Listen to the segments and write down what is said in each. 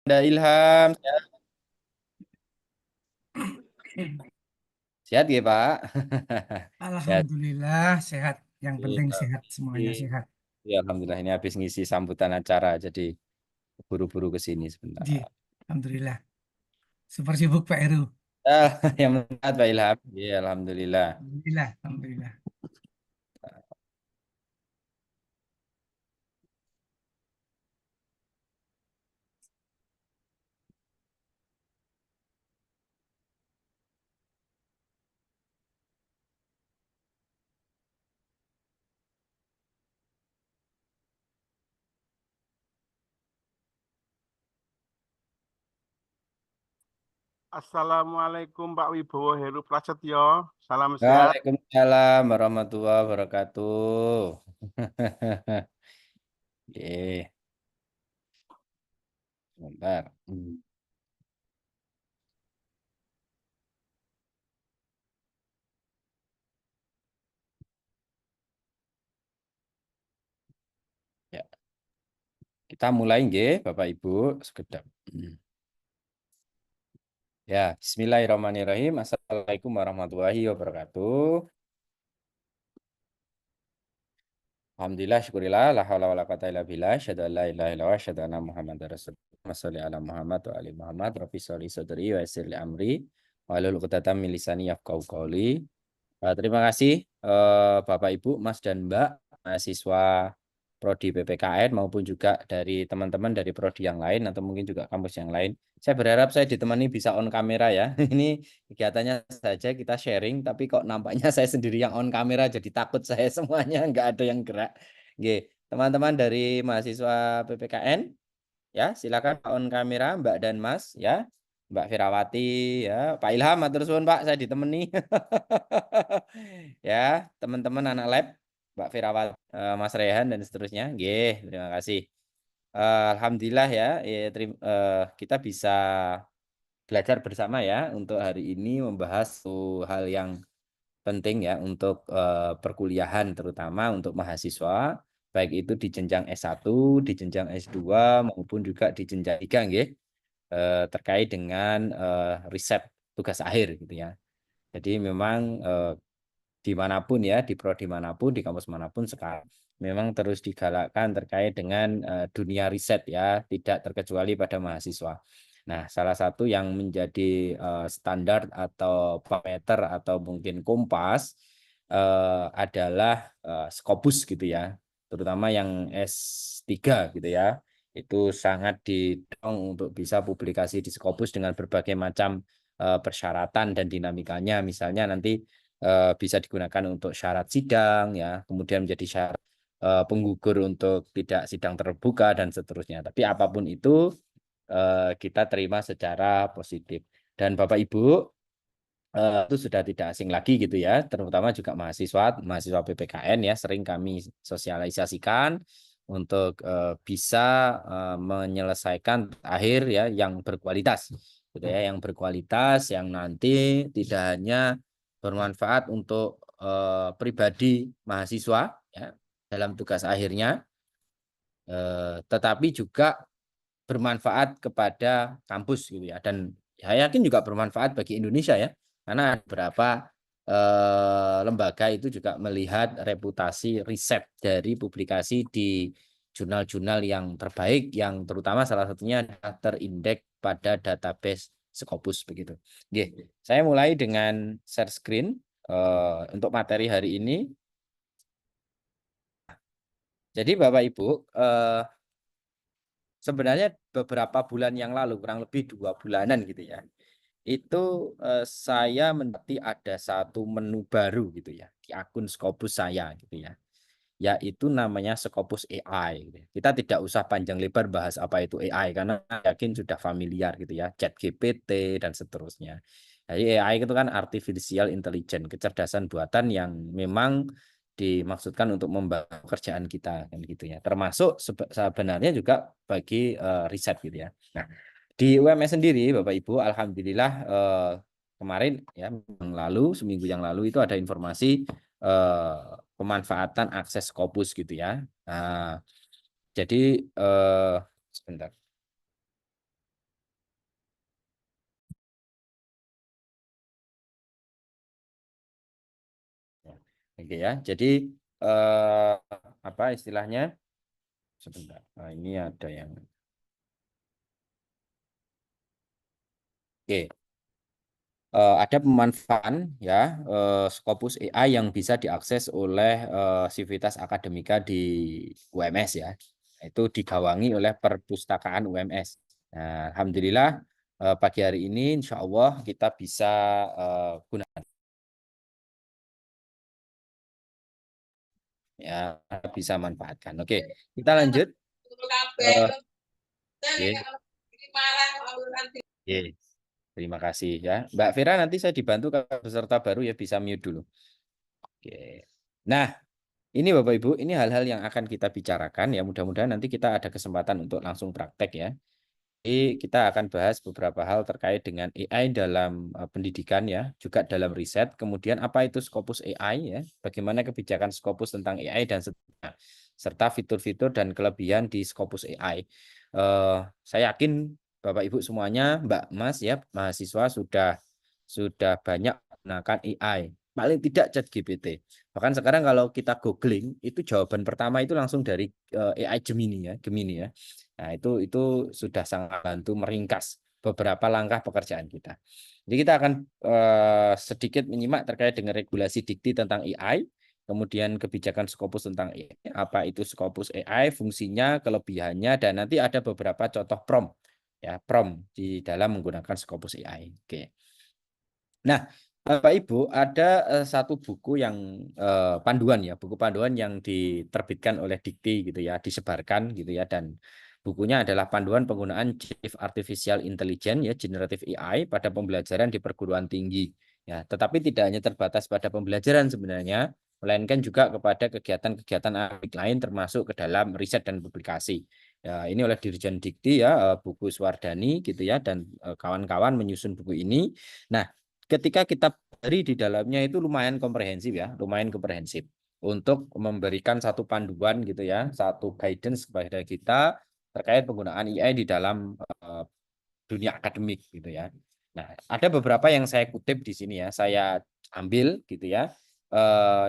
Ada Ilham, sehat ya Pak? Sehat. Alhamdulillah sehat. Yang penting Iya. sehat, semuanya sehat. Iya, Alhamdulillah ini habis ngisi sambutan acara, jadi buru-buru ke sini Ji, sebentar. Alhamdulillah. Super sibuk Pak Heru. Ah, yang menat Pak Ilham. Iya, Alhamdulillah. Alhamdulillah, Alhamdulillah. Assalamualaikum Pak Wibowo Heru Prasetyo. Salam sehat. Waalaikumsalam warahmatullahi wabarakatuh. Oke, sebentar. Ya, kita mulai nggih, Bapak Ibu, sekedap. Ya, Bismillahirrahmanirrahim. Assalamualaikum warahmatullahi wabarakatuh. Alhamdulillah, syukurillah, la haula wala quwata illa billah, syahadu an la ilaha illallah, syahadu anna Muhammadar Rasulullah, sholli ala Muhammad wa ali Muhammad, rabbi sholli sadri wa yassir li amri, wahlul 'uqdatam min lisani yafqahu qawli. Terima kasih Bapak Ibu, Mas dan Mbak, mahasiswa Prodi PPKN maupun juga dari teman-teman dari prodi yang lain atau mungkin juga kampus yang lain. Saya berharap saya ditemani bisa on kamera ya. Ini kegiatannya saja kita sharing, tapi kok nampaknya saya sendiri yang on kamera jadi takut saya semuanya nggak ada yang gerak. Oke, teman-teman dari mahasiswa PPKN, ya silakan on kamera Mbak dan Mas ya. Mbak Firawati ya, Pak Ilham matur suwun Pak, saya ditemani. Ya, teman-teman anak lab, Mbak Firawati, Mas Rehan dan seterusnya. Nggih, terima kasih. Alhamdulillah ya, kita bisa belajar bersama ya untuk hari ini membahas hal yang penting ya untuk perkuliahan terutama untuk mahasiswa baik itu di jenjang S1, di jenjang S2 maupun juga di jenjang 3 nggih, terkait dengan riset tugas akhir gitu ya. Jadi memang dimanapun ya, di prodi manapun, di kampus manapun sekarang memang terus digalakkan terkait dengan dunia riset ya, tidak terkecuali pada mahasiswa. Nah, salah satu yang menjadi standar atau parameter atau mungkin kompas adalah Scopus gitu ya, terutama yang S3 gitu ya. Itu sangat didorong untuk bisa publikasi di Scopus dengan berbagai macam persyaratan dan dinamikanya. Misalnya nanti bisa digunakan untuk syarat sidang ya, kemudian menjadi syarat penggugur untuk tidak sidang terbuka dan seterusnya. Tapi apapun itu kita terima secara positif. Dan Bapak Ibu itu sudah tidak asing lagi gitu ya, terutama juga mahasiswa PPKN ya, sering kami sosialisasikan untuk bisa menyelesaikan akhir ya yang berkualitas gitu ya, yang berkualitas yang nanti tidak hanya bermanfaat untuk pribadi mahasiswa ya dalam tugas akhirnya, tetapi juga bermanfaat kepada kampus gitu ya, dan saya yakin juga bermanfaat bagi Indonesia ya, karena beberapa lembaga itu juga melihat reputasi riset dari publikasi di jurnal-jurnal yang terbaik yang terutama salah satunya adalah terindeks pada database Scopus begitu. Oke, saya mulai dengan share screen untuk materi hari ini. Jadi Bapak Ibu, sebenarnya beberapa bulan yang lalu, kurang lebih 2 bulanan gitu ya, itu saya mendapati ada satu menu baru gitu ya di akun Scopus saya gitu ya, yaitu namanya Scopus AI gitu ya. Kita tidak usah panjang lebar bahas apa itu AI karena yakin sudah familiar gitu ya, ChatGPT dan seterusnya. Jadi AI itu kan artificial intelligence, kecerdasan buatan yang memang dimaksudkan untuk membantu kerjaan kita kan gitu ya. Termasuk sebenarnya juga bagi riset gitu ya. Nah, di UMS sendiri Bapak Ibu, alhamdulillah kemarin ya yang lalu seminggu yang lalu itu ada informasi eh, pemanfaatan akses Scopus gitu ya. Nah, jadi sebentar. Oke ya. Jadi apa istilahnya? Sebentar. Nah, ini ada yang oke. Ada pemanfaatan ya Scopus AI yang bisa diakses oleh Sivitas Akademika di UMS ya. Itu digawangi oleh perpustakaan UMS. Nah, alhamdulillah pagi hari ini insya Allah kita bisa gunakan ya, bisa manfaatkan. Oke, kita lanjut. Oke. Oke. Terima kasih ya. Mbak Vera, nanti saya dibantu kalau peserta baru ya bisa mute dulu. Oke. Nah, ini Bapak Ibu, ini hal-hal yang akan kita bicarakan ya. Mudah-mudahan nanti kita ada kesempatan untuk langsung praktek ya. Jadi kita akan bahas beberapa hal terkait dengan AI dalam pendidikan ya, juga dalam riset. Kemudian apa itu Scopus AI ya, bagaimana kebijakan Scopus tentang AI dan seterusnya, serta fitur-fitur dan kelebihan di Scopus AI. Saya yakin Bapak Ibu semuanya, Mbak Mas ya, mahasiswa sudah banyak menggunakan AI. Paling tidak ChatGPT. Bahkan sekarang kalau kita googling, itu jawaban pertama itu langsung dari AI Gemini ya. Nah, itu sudah sangat bantu meringkas beberapa langkah pekerjaan kita. Jadi kita akan sedikit menyimak terkait dengan regulasi dikti tentang AI, kemudian kebijakan Scopus tentang AI, apa itu Scopus AI, fungsinya, kelebihannya, dan nanti ada beberapa contoh prompt ya, prompt di dalam menggunakan Scopus AI. Oke. Nah, Bapak Ibu, ada satu buku yang panduan ya, buku panduan yang diterbitkan oleh Dikti gitu ya, disebarkan gitu ya, dan bukunya adalah panduan penggunaan Chief Artificial Intelligence ya, Generative AI pada pembelajaran di perguruan tinggi ya. Tetapi tidak hanya terbatas pada pembelajaran sebenarnya, melainkan juga kepada kegiatan-kegiatan akademik lain termasuk ke dalam riset dan publikasi. Ya, ini oleh Dirjen Dikti ya, buku Swardani gitu ya, dan kawan-kawan menyusun buku ini. Nah, ketika kita beri di dalamnya itu lumayan komprehensif ya, lumayan komprehensif untuk memberikan satu panduan gitu ya, satu guidance kepada kita terkait penggunaan AI di dalam dunia akademik gitu ya. Nah, ada beberapa yang saya kutip di sini ya, saya ambil gitu ya,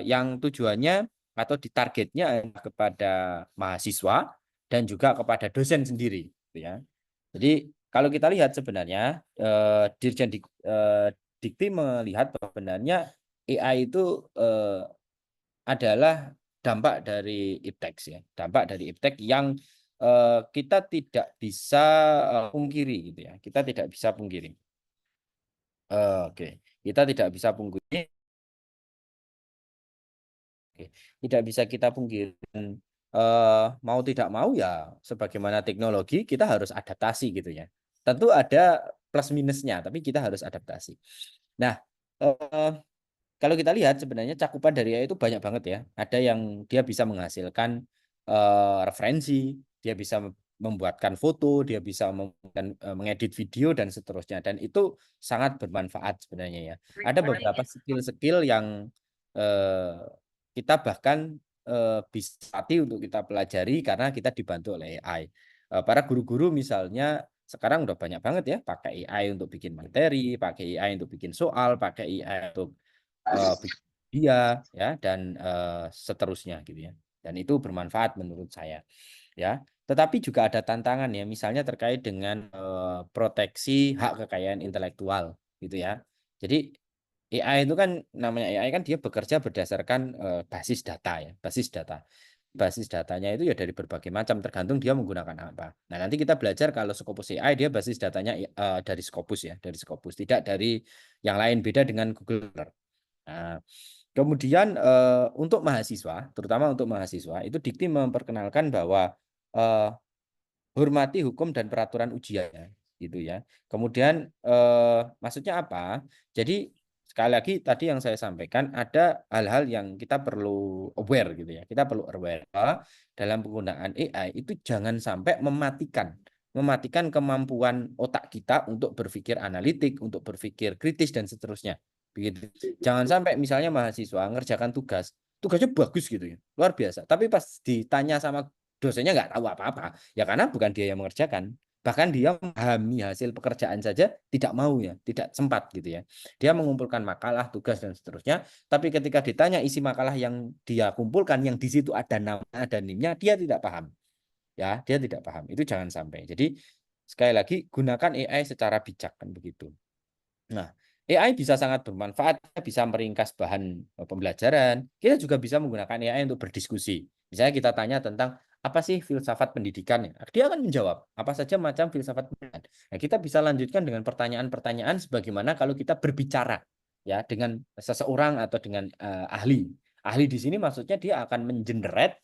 yang tujuannya atau ditargetnya kepada mahasiswa dan juga kepada dosen sendiri gitu ya. Jadi kalau kita lihat sebenarnya Dirjen Dikti melihat bahwa sebenarnya AI itu adalah dampak dari iptek ya, dampak dari iptek yang kita tidak bisa pungkiri gitu ya, kita tidak bisa pungkiri. Oke, kita tidak bisa pungkiri. Oke, tidak bisa kita pungkiri. Mau tidak mau ya, sebagaimana teknologi kita harus adaptasi gitu ya. Tentu ada plus minusnya, tapi kita harus adaptasi. Nah, kalau kita lihat sebenarnya cakupan dari AI itu banyak banget ya. Ada yang dia bisa menghasilkan referensi, dia bisa membuatkan foto, dia bisa mengedit video dan seterusnya. Dan itu sangat bermanfaat sebenarnya ya. Ada beberapa skill-skill yang kita bahkan bisa latih untuk kita pelajari karena kita dibantu oleh AI. Para guru-guru misalnya sekarang udah banyak banget ya pakai AI untuk bikin materi, pakai AI untuk bikin soal, pakai AI untuk dia ya dan seterusnya gitu ya. Dan itu bermanfaat menurut saya ya. Tetapi juga ada tantangan ya, misalnya terkait dengan proteksi hak kekayaan intelektual gitu ya. Jadi AI itu kan namanya AI kan dia bekerja berdasarkan basis data ya, basis data. Basis datanya itu ya dari berbagai macam tergantung dia menggunakan apa. Nah, nanti kita belajar kalau Scopus AI dia basis datanya dari Scopus ya, dari Scopus, tidak dari yang lain, beda dengan Google. Nah, kemudian untuk mahasiswa, terutama untuk mahasiswa, itu Dikti memperkenalkan bahwa hormati hukum dan peraturan ujian, gitu ya. Kemudian maksudnya apa? Jadi sekali lagi tadi yang saya sampaikan ada hal-hal yang kita perlu aware gitu ya. Kita perlu aware dalam penggunaan AI itu jangan sampai mematikan kemampuan otak kita untuk berpikir analitik, untuk berpikir kritis dan seterusnya. Begitu. Jangan sampai misalnya mahasiswa ngerjakan tugasnya bagus gitu ya, luar biasa. Tapi pas ditanya sama dosennya nggak tahu apa-apa, ya karena bukan dia yang mengerjakan. Bahkan dia memahami hasil pekerjaan saja tidak mau ya, tidak sempat gitu ya. Dia mengumpulkan makalah, tugas dan seterusnya, tapi ketika ditanya isi makalah yang dia kumpulkan yang di situ ada nama, ada NIM-nya, dia tidak paham. Ya, dia tidak paham. Itu jangan sampai. Jadi sekali lagi gunakan AI secara bijak kan begitu. Nah, AI bisa sangat bermanfaat, bisa meringkas bahan pembelajaran. Kita juga bisa menggunakan AI untuk berdiskusi. Misalnya kita tanya tentang apa sih filsafat pendidikan? Dia akan menjawab apa saja macam filsafat pendidikan. Nah, kita bisa lanjutkan dengan pertanyaan-pertanyaan sebagaimana kalau kita berbicara ya dengan seseorang atau dengan ahli. Ahli di sini maksudnya dia akan mengenerate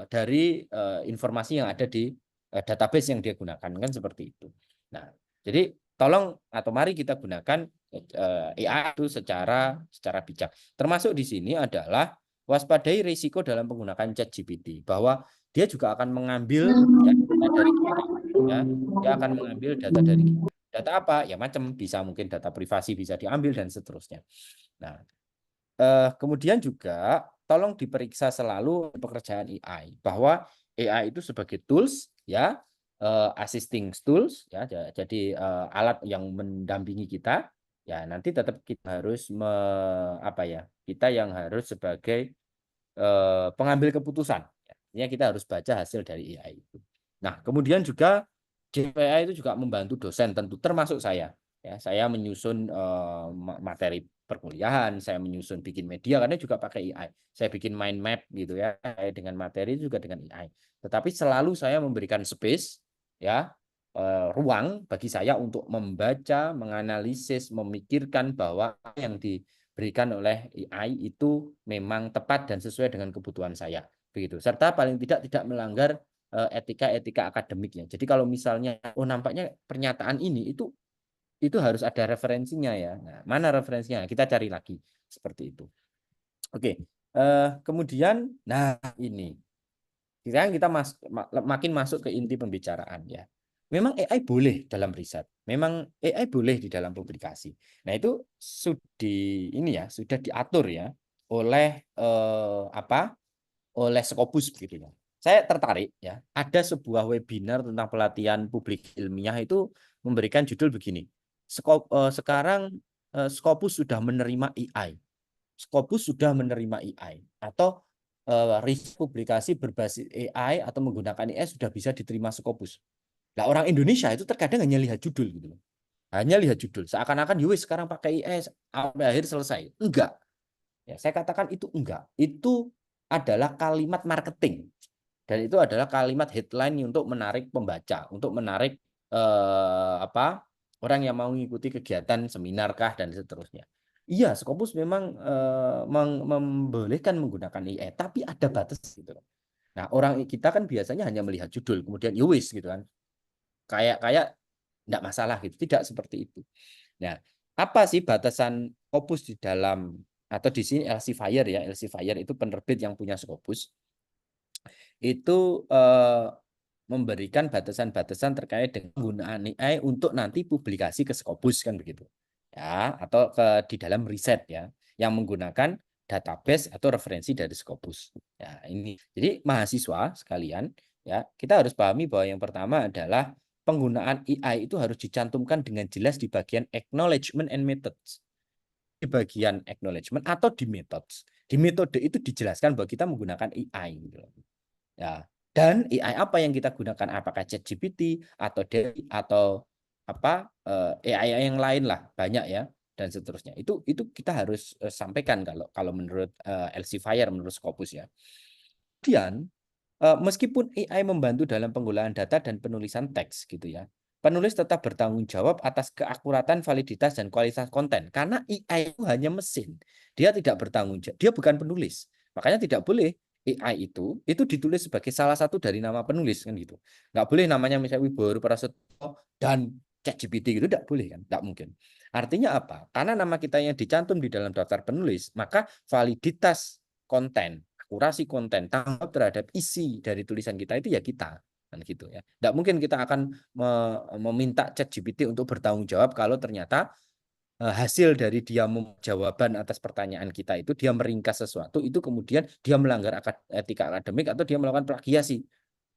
dari informasi yang ada di database yang dia gunakan kan seperti itu. Nah, jadi tolong atau mari kita gunakan AI itu secara bijak. Termasuk di sini adalah waspadai risiko dalam menggunakan ChatGPT bahwa dia juga akan mengambil data dari kita ya. Dia akan mengambil data dari kita. Data apa? Ya macam bisa mungkin data privasi bisa diambil dan seterusnya. Nah, kemudian juga tolong diperiksa selalu pekerjaan AI bahwa AI itu sebagai tools ya assisting tools ya jadi alat yang mendampingi kita ya nanti tetap kita harus apa ya kita yang harus sebagai pengambil keputusan ya kita harus baca hasil dari AI itu. Nah kemudian juga AI itu juga membantu dosen tentu termasuk saya ya saya menyusun materi perkuliahan, saya menyusun bikin media karena juga pakai AI. Saya bikin mind map gitu ya dengan materi juga dengan AI. Tetapi selalu saya memberikan space ya ruang bagi saya untuk membaca, menganalisis, memikirkan bahwa yang diberikan oleh AI itu memang tepat dan sesuai dengan kebutuhan saya begitu. Serta paling tidak melanggar etika-etika akademiknya. Jadi kalau misalnya nampaknya pernyataan ini itu harus ada referensinya ya. Nah, mana referensinya? Kita cari lagi seperti itu. Oke. Kemudian, nah ini sekarang kita makin masuk ke inti pembicaraan ya. Memang AI boleh dalam riset, memang AI boleh di dalam publikasi. Nah itu sudah diatur ya oleh oleh Scopus begitu ya. Saya tertarik ya. Ada sebuah webinar tentang pelatihan publik ilmiah itu memberikan judul begini. Sekarang Scopus sudah menerima AI. Scopus sudah menerima AI atau riset publikasi berbasis AI atau menggunakan AI sudah bisa diterima Scopus. Nah, orang Indonesia itu terkadang hanya lihat judul gitu loh. Hanya lihat judul. Seakan-akan yowis sekarang pakai AI sampai akhir selesai. Enggak. Ya, saya katakan itu enggak. Itu adalah kalimat marketing. Dan itu adalah kalimat headline untuk menarik pembaca, untuk menarik orang yang mau mengikuti kegiatan seminar kah dan seterusnya. Iya, Scopus memang membolehkan menggunakan AI, tapi ada batas gitu. Nah, orang kita kan biasanya hanya melihat judul, kemudian yowis gitu kan. Kayak enggak masalah gitu, tidak seperti itu. Nah, apa sih batasan Scopus di dalam atau di sini Elsevier ya, Elsevier itu penerbit yang punya Scopus itu memberikan batasan-batasan terkait dengan penggunaan AI untuk nanti publikasi ke Scopus kan begitu ya atau di dalam riset ya yang menggunakan database atau referensi dari Scopus ya ini jadi mahasiswa sekalian ya kita harus pahami bahwa yang pertama adalah penggunaan AI itu harus dicantumkan dengan jelas di bagian acknowledgement and methods di bagian acknowledgement atau di metode itu dijelaskan bahwa kita menggunakan AI gitu. Ya. Dan AI apa yang kita gunakan? Apakah ChatGPT atau DALL-E atau apa AI yang lain lah banyak ya dan seterusnya. Itu kita harus sampaikan kalau menurut Elsevier menurut Scopus ya. Kemudian meskipun AI membantu dalam penggunaan data dan penulisan teks gitu ya. Penulis tetap bertanggung jawab atas keakuratan, validitas dan kualitas konten karena AI itu hanya mesin. Dia tidak bertanggung jawab. Dia bukan penulis. Makanya tidak boleh AI itu ditulis sebagai salah satu dari nama penulis kan gitu. Nggak boleh namanya misalnya Wibowo Prasetyo dan ChatGPT gitu tidak boleh kan, tidak mungkin. Artinya apa? Karena nama kita yang dicantum di dalam daftar penulis, maka validitas konten, akurasi konten, tanggung jawab terhadap isi dari tulisan kita itu ya kita kan gitu ya. Tidak mungkin kita akan meminta ChatGPT untuk bertanggung jawab kalau ternyata hasil dari dia jawaban atas pertanyaan kita itu dia meringkas sesuatu itu kemudian dia melanggar etika akademik atau dia melakukan plagiasi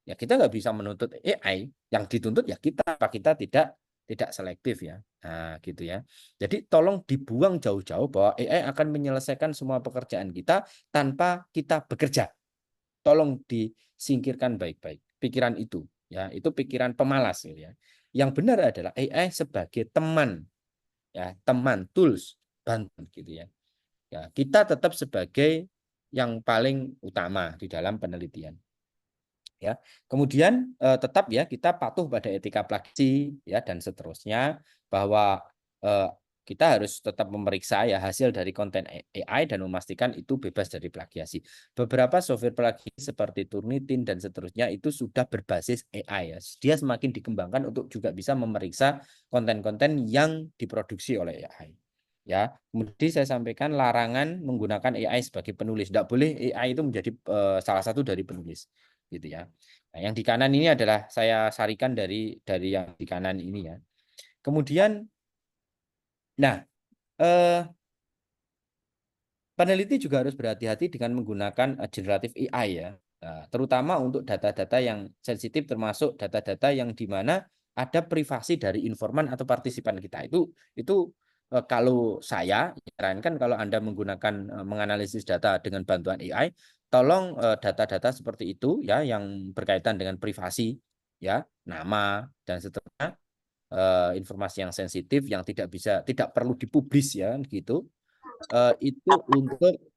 Ya kita nggak bisa menuntut AI, yang dituntut ya kita, apa kita tidak selektif ya. Nah, gitu ya. Jadi tolong dibuang jauh-jauh bahwa AI akan menyelesaikan semua pekerjaan kita tanpa kita bekerja. Tolong disingkirkan baik-baik pikiran itu ya, itu pikiran pemalas gitu ya. Yang benar adalah AI sebagai teman ya, teman, tools, bantu gitu ya. Ya, kita tetap sebagai yang paling utama di dalam penelitian ya. Kemudian tetap ya kita patuh pada etika plagiasi ya dan seterusnya, bahwa kita harus tetap memeriksa ya hasil dari konten AI dan memastikan itu bebas dari plagiasi. Beberapa software plagiasi seperti Turnitin dan seterusnya itu sudah berbasis AI ya. Dia semakin dikembangkan untuk juga bisa memeriksa konten-konten yang diproduksi oleh AI. Ya, kemudian saya sampaikan larangan menggunakan AI sebagai penulis. Tidak boleh AI itu menjadi salah satu dari penulis, gitu ya. Nah, yang di kanan ini adalah saya sarikan dari yang di kanan ini ya. Kemudian, nah, peneliti juga harus berhati-hati dengan menggunakan generatif AI ya. Nah, terutama untuk data-data yang sensitif, termasuk data-data yang di mana ada privasi dari informan atau partisipan kita. Itu kalau saya sarankan kalau Anda menggunakan menganalisis data dengan bantuan AI, tolong data-data seperti itu ya yang berkaitan dengan privasi ya, nama dan seterusnya, informasi yang sensitif yang tidak perlu dipublis ya gitu, itu untuk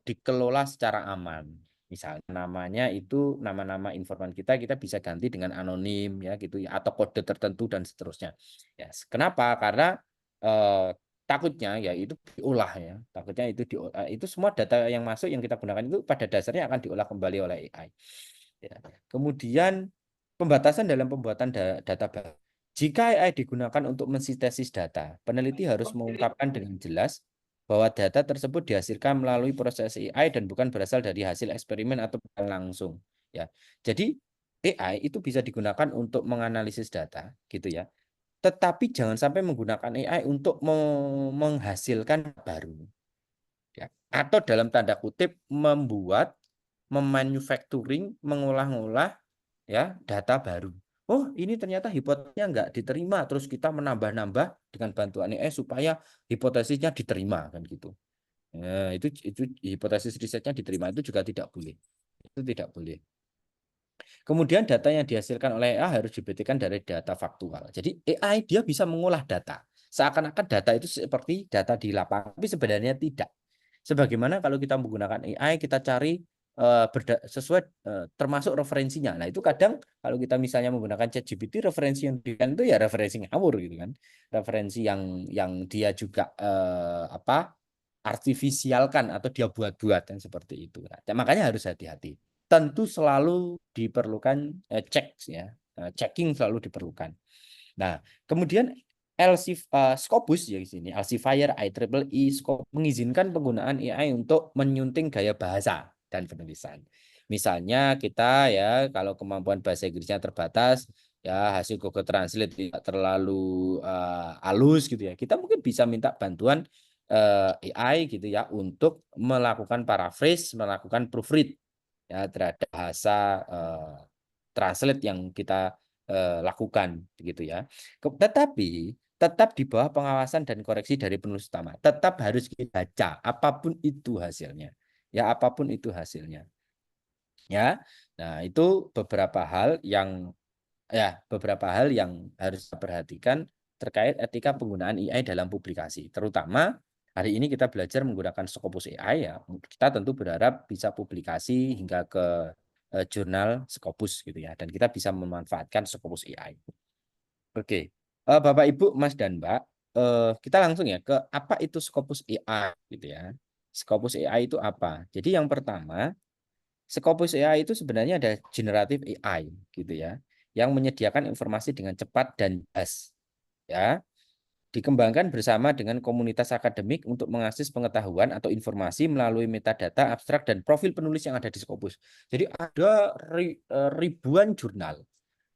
dikelola secara aman. Misalnya namanya itu nama-nama informan kita bisa ganti dengan anonim ya gitu ya, atau kode tertentu dan seterusnya. Ya, kenapa? Karena takutnya ya itu diolah ya. Takutnya itu diolah. Itu semua data yang masuk yang kita gunakan itu pada dasarnya akan diolah kembali oleh AI. Ya. Kemudian pembatasan dalam pembuatan data baru. Jika AI digunakan untuk mensintesis data, peneliti harus mengungkapkan dengan jelas bahwa data tersebut dihasilkan melalui proses AI dan bukan berasal dari hasil eksperimen atau langsung. Ya, jadi AI itu bisa digunakan untuk menganalisis data, gitu ya. Tetapi jangan sampai menggunakan AI untuk menghasilkan baru, ya. Atau dalam tanda kutip membuat, memanufacturing, mengolah-ngolah ya data baru. Oh, ini ternyata hipotesisnya nggak diterima, terus kita menambah-nambah dengan bantuan AI supaya hipotesisnya diterima kan gitu. Nah, itu hipotesis risetnya diterima itu juga tidak boleh. Itu tidak boleh. Kemudian data yang dihasilkan oleh AI harus dibuktikan dari data faktual. Jadi AI dia bisa mengolah data. Seakan-akan data itu seperti data di lapangan, tapi sebenarnya tidak. Sebagaimana kalau kita menggunakan AI, kita cari sesuai termasuk referensinya. Nah, itu kadang kalau kita misalnya menggunakan ChatGPT, referensi yang diberikan itu ya referensi ngawur gitu kan. Referensi yang dia juga artifisialkan atau dia buat-buat yang seperti itu. Nah, makanya harus hati-hati. Tentu selalu diperlukan cek ya, checking selalu diperlukan. Nah, kemudian Scopus ya di sini, Elsevier IEEE mengizinkan penggunaan AI untuk menyunting gaya bahasa dan penulisan. Misalnya kita ya kalau kemampuan bahasa Inggrisnya terbatas, ya hasil Google Translate tidak terlalu halus gitu ya. Kita mungkin bisa minta bantuan AI gitu ya untuk melakukan paraphrase, melakukan proofread ya terhadap bahasa translate yang kita lakukan gitu ya. Tetapi tetap di bawah pengawasan dan koreksi dari penulis utama. Tetap harus dibaca apapun itu hasilnya. Ya, apapun itu hasilnya. Ya. Nah, itu beberapa hal yang harus diperhatikan terkait etika penggunaan AI dalam publikasi. Terutama hari ini kita belajar menggunakan Scopus AI ya. Kita tentu berharap bisa publikasi hingga ke jurnal Scopus gitu ya, dan kita bisa memanfaatkan Scopus AI. Oke, Bapak Ibu Mas dan Mbak, kita langsung ya ke apa itu Scopus AI gitu ya. Scopus AI itu apa? Jadi yang pertama, Scopus AI itu sebenarnya ada generatif AI gitu ya, yang menyediakan informasi dengan cepat dan jelas ya. Dikembangkan bersama dengan komunitas akademik untuk mengakses pengetahuan atau informasi melalui metadata, abstrak, dan profil penulis yang ada di Scopus. Jadi ada ribuan jurnal.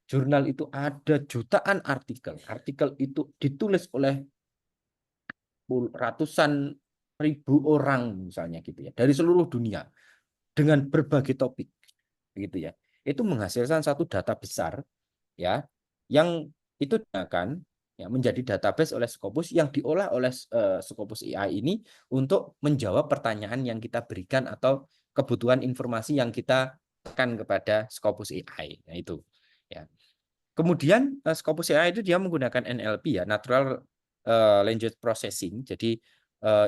Jurnal itu ada jutaan artikel. Artikel itu ditulis oleh ratusan ribu orang misalnya gitu ya, dari seluruh dunia dengan berbagai topik gitu ya. itu menghasilkan satu data besar ya yang itu akan ya menjadi database oleh Scopus yang diolah oleh Scopus AI ini untuk menjawab pertanyaan yang kita berikan atau kebutuhan informasi yang kita tekan kepada Scopus AI. Nah itu ya. Kemudian Scopus AI itu dia menggunakan NLP ya, Natural Language Processing. Jadi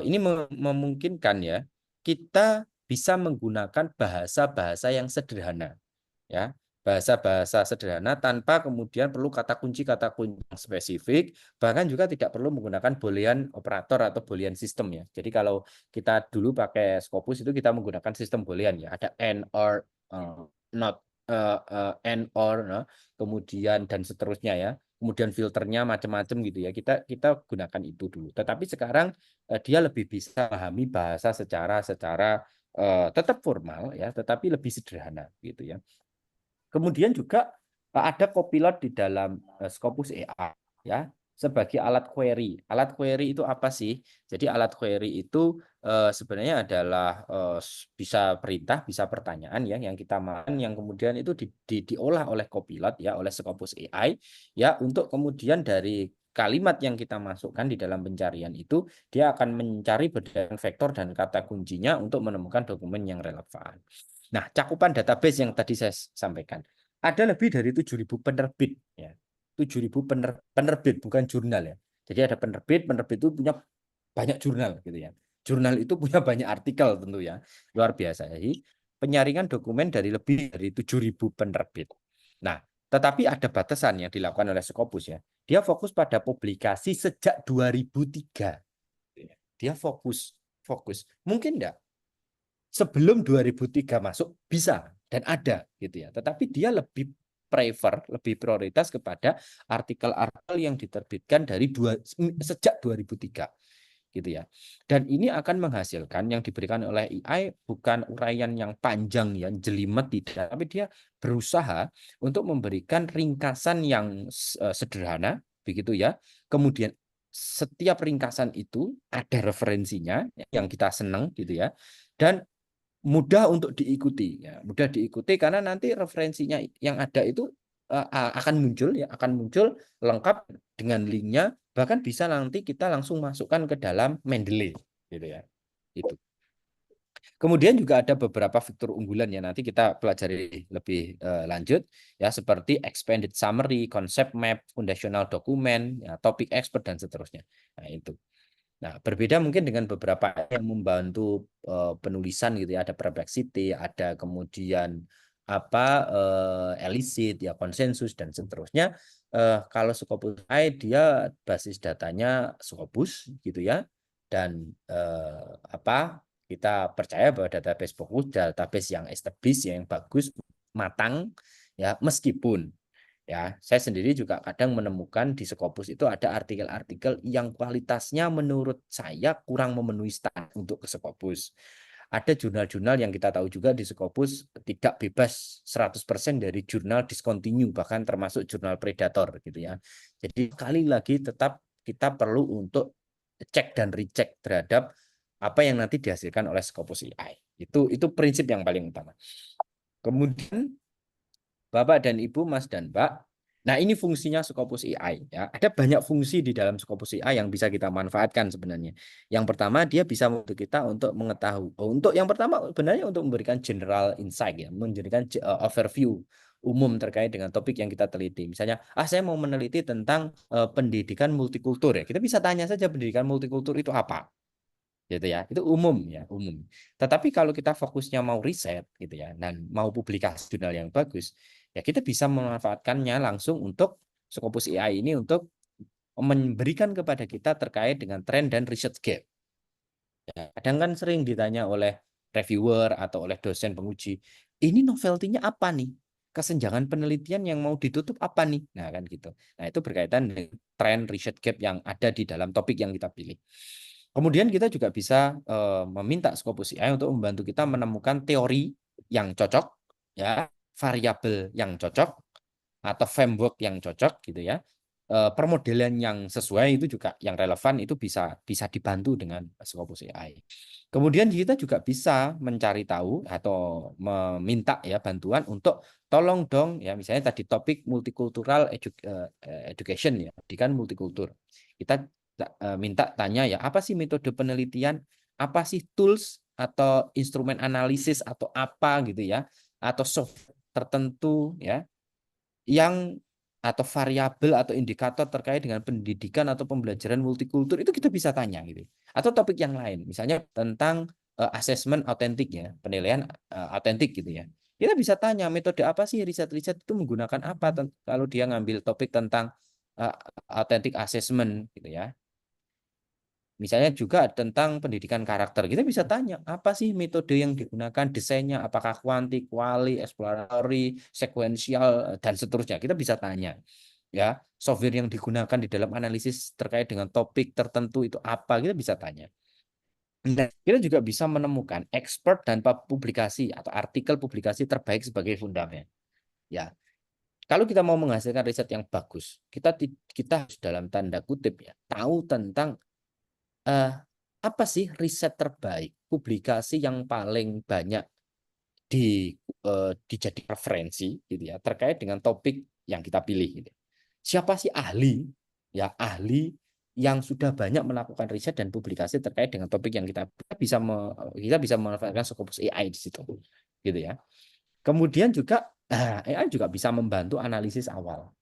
ini memungkinkan ya kita bisa menggunakan bahasa-bahasa yang sederhana ya, bahasa-bahasa sederhana tanpa kemudian perlu kata kunci yang spesifik, bahkan juga tidak perlu menggunakan boolean operator atau boolean system ya. Jadi kalau kita dulu pakai Scopus itu kita menggunakan sistem boolean ya, ada and or not and or no, kemudian dan seterusnya ya. Kemudian filternya macam-macam gitu ya. Kita gunakan itu dulu. Tetapi sekarang dia lebih bisa memahami bahasa secara tetap formal ya, tetapi lebih sederhana gitu ya. Kemudian juga ada copilot di dalam Scopus AI ya sebagai alat query. Alat query itu apa sih? Jadi alat query itu sebenarnya adalah bisa perintah, bisa pertanyaan ya yang kita makan yang kemudian itu diolah oleh copilot ya oleh Scopus AI ya untuk kemudian dari kalimat yang kita masukkan di dalam pencarian itu dia akan mencari berdasarkan vektor dan kata kuncinya untuk menemukan dokumen yang relevan. Nah, cakupan database yang tadi saya sampaikan, ada lebih dari 7.000 penerbit. Ya. 7.000 penerbit, bukan jurnal ya. Jadi ada penerbit itu punya banyak jurnal gitu ya. Jurnal itu punya banyak artikel tentu ya. Luar biasa. Jadi penyaringan dokumen dari lebih dari 7.000 penerbit. Nah, tetapi ada batasan yang dilakukan oleh Scopus ya. Dia fokus pada publikasi sejak 2003. Dia fokus. Mungkin enggak sebelum 2003 masuk bisa dan ada gitu ya. Tetapi dia lebih lebih prioritas kepada artikel-artikel yang diterbitkan dari sejak 2003 gitu ya. Dan ini akan menghasilkan yang diberikan oleh AI bukan uraian yang panjang yang jelimet tidak, tapi dia berusaha untuk memberikan ringkasan yang sederhana begitu ya. Kemudian setiap ringkasan itu ada referensinya yang kita senang gitu ya. Dan mudah untuk diikuti ya, mudah diikuti karena nanti referensinya yang ada itu akan muncul lengkap dengan linknya, bahkan bisa nanti kita langsung masukkan ke dalam Mendeley gitu ya. Itu kemudian juga ada beberapa fitur unggulan ya, nanti kita pelajari lebih lanjut ya, seperti expanded summary, concept map, foundational document ya, topic expert dan seterusnya. Nah itu. Nah, berbeda mungkin dengan beberapa yang membantu penulisan gitu ya, ada perplexity, ada kemudian elicit ya, konsensus dan seterusnya. Kalau Scopus AI dia basis datanya Scopus gitu ya. Dan kita percaya bahwa database fokus database yang established yang bagus, matang ya, meskipun ya, saya sendiri juga kadang menemukan di Scopus itu ada artikel-artikel yang kualitasnya menurut saya kurang memenuhi standar untuk ke Scopus. Ada jurnal-jurnal yang kita tahu juga di Scopus tidak bebas 100% dari jurnal discontinue, bahkan termasuk jurnal predator gitu ya. Jadi sekali lagi tetap kita perlu untuk cek dan recheck terhadap apa yang nanti dihasilkan oleh Scopus AI. Itu prinsip yang paling utama. Kemudian Bapak dan Ibu, Mas dan Mbak, nah ini fungsinya Scopus AI ya. Ada banyak fungsi di dalam Scopus AI yang bisa kita manfaatkan sebenarnya. Yang pertama dia bisa membantu kita untuk mengetahui. Untuk yang pertama sebenarnya untuk memberikan general insight ya, memberikan overview umum terkait dengan topik yang kita teliti. Misalnya, saya mau meneliti tentang pendidikan multikultur ya. Kita bisa tanya saja pendidikan multikultur itu apa gitu ya, itu umum ya, umum. Tetapi kalau kita fokusnya mau riset gitu ya dan mau publikasi jurnal yang bagus ya, kita bisa memanfaatkannya langsung untuk Scopus AI ini untuk memberikan kepada kita terkait dengan tren dan research gap ya. Kadang kan sering ditanya oleh reviewer atau oleh dosen penguji, ini novelty-nya apa nih, kesenjangan penelitian yang mau ditutup apa nih, nah kan gitu. Nah itu berkaitan dengan tren research gap yang ada di dalam topik yang kita pilih. Kemudian kita juga bisa meminta Scopus AI untuk membantu kita menemukan teori yang cocok, ya, variabel yang cocok, atau framework yang cocok, gitu ya. Permodelan yang sesuai itu juga yang relevan itu bisa dibantu dengan Scopus AI. Kemudian kita juga bisa mencari tahu atau meminta ya bantuan untuk tolong dong ya misalnya tadi topik multicultural education ya, pendidikan multikultur. Kita minta tanya ya, apa sih metode penelitian, apa sih tools atau instrumen analisis atau apa gitu ya, atau software tertentu ya yang atau variabel atau indikator terkait dengan pendidikan atau pembelajaran multikultur itu kita bisa tanya gitu. Atau topik yang lain, misalnya tentang asesmen autentik ya, penilaian autentik gitu ya. Kita bisa tanya metode apa sih riset-riset itu menggunakan apa kalau dia ngambil topik tentang authentic assessment gitu ya. Misalnya juga tentang pendidikan karakter. Kita bisa tanya, apa sih metode yang digunakan, desainnya, apakah kuanti, kuali, eksplorasi, sekuensial, dan seterusnya. Kita bisa tanya. Ya, software yang digunakan di dalam analisis terkait dengan topik tertentu itu apa, kita bisa tanya. Nah, kita juga bisa menemukan expert dan publikasi atau artikel publikasi terbaik sebagai fundament. Ya, kalau kita mau menghasilkan riset yang bagus, kita harus dalam tanda kutip ya, tahu tentang apa sih riset terbaik, publikasi yang paling banyak dijadikan referensi gitu ya terkait dengan topik yang kita pilih gitu. Siapa sih ahli ya ahli yang sudah banyak melakukan riset dan publikasi terkait dengan topik yang kita bisa memanfaatkan Scopus AI di situ gitu ya. Kemudian juga AI juga bisa membantu analisis awal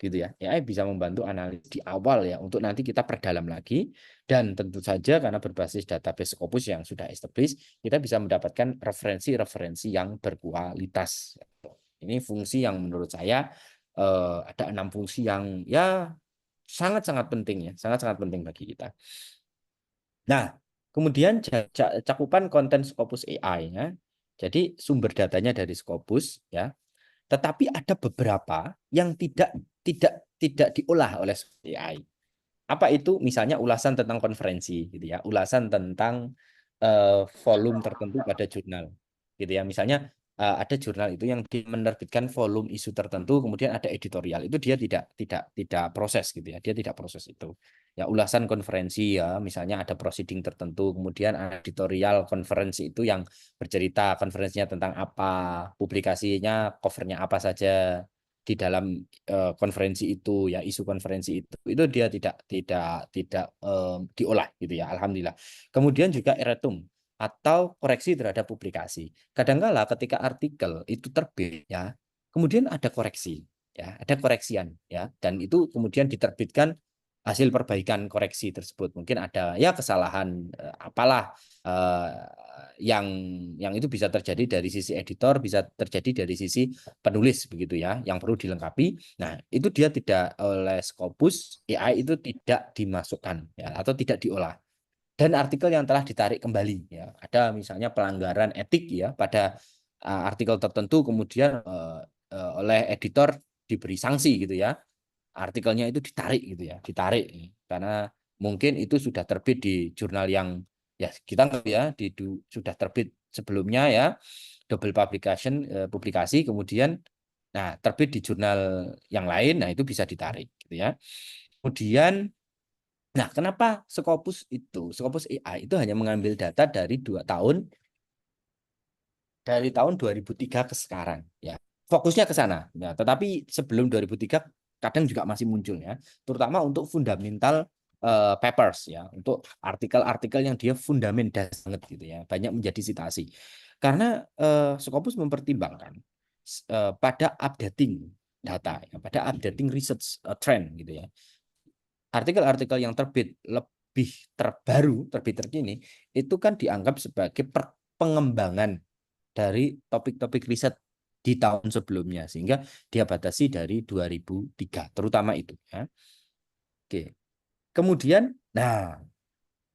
gitu ya. AI bisa membantu analisis di awal ya untuk nanti kita perdalam lagi dan tentu saja karena berbasis database Scopus yang sudah established kita bisa mendapatkan referensi-referensi yang berkualitas. Ini fungsi yang menurut saya ada 6 fungsi yang ya sangat-sangat penting ya, sangat-sangat penting bagi kita. Nah, kemudian cakupan konten Scopus AI ya. Jadi sumber datanya dari Scopus ya. Tetapi ada beberapa yang tidak diolah oleh AI. Apa itu? Misalnya ulasan tentang konferensi, gitu ya, ulasan tentang volume tertentu pada jurnal, gitu ya. Misalnya ada jurnal itu yang menerbitkan volume isu tertentu, kemudian ada editorial, itu dia tidak proses, gitu ya, dia tidak proses itu. Ya ulasan konferensi ya, misalnya ada proceeding tertentu, kemudian editorial konferensi itu yang bercerita konferensinya tentang apa, publikasinya covernya apa saja di dalam konferensi itu ya isu konferensi itu dia tidak diolah gitu ya alhamdulillah. Kemudian juga eretum atau koreksi terhadap publikasi. Kadangkala ketika artikel itu terbit ya kemudian ada koreksi ya ada koreksian ya dan itu kemudian diterbitkan hasil perbaikan koreksi tersebut mungkin ada ya kesalahan apalah eh, yang itu bisa terjadi dari sisi editor bisa terjadi dari sisi penulis begitu ya yang perlu dilengkapi. Nah, itu dia tidak oleh Scopus AI itu tidak dimasukkan ya atau tidak diolah. Dan artikel yang telah ditarik kembali ya. Ada misalnya pelanggaran etik ya pada artikel tertentu kemudian oleh editor diberi sanksi gitu ya. Artikelnya itu ditarik gitu ya, ditarik karena mungkin itu sudah terbit di jurnal yang ya kita nggak ya sudah terbit sebelumnya ya double publication publikasi kemudian nah terbit di jurnal yang lain nah itu bisa ditarik gitu ya kemudian nah kenapa Scopus AI itu hanya mengambil data dari 2 tahun dari tahun 2003 ke sekarang ya fokusnya ke sana ya tetapi sebelum 2003 kadang juga masih muncul ya terutama untuk fundamental papers ya untuk artikel-artikel yang dia fundamental banget gitu ya banyak menjadi citasi karena Scopus mempertimbangkan pada updating data ya, pada updating research trend gitu ya artikel-artikel yang terbit lebih terbaru terbit terkini itu kan dianggap sebagai pengembangan dari topik-topik riset di tahun sebelumnya sehingga dia batasi dari 2003 terutama itu ya. Oke. Kemudian nah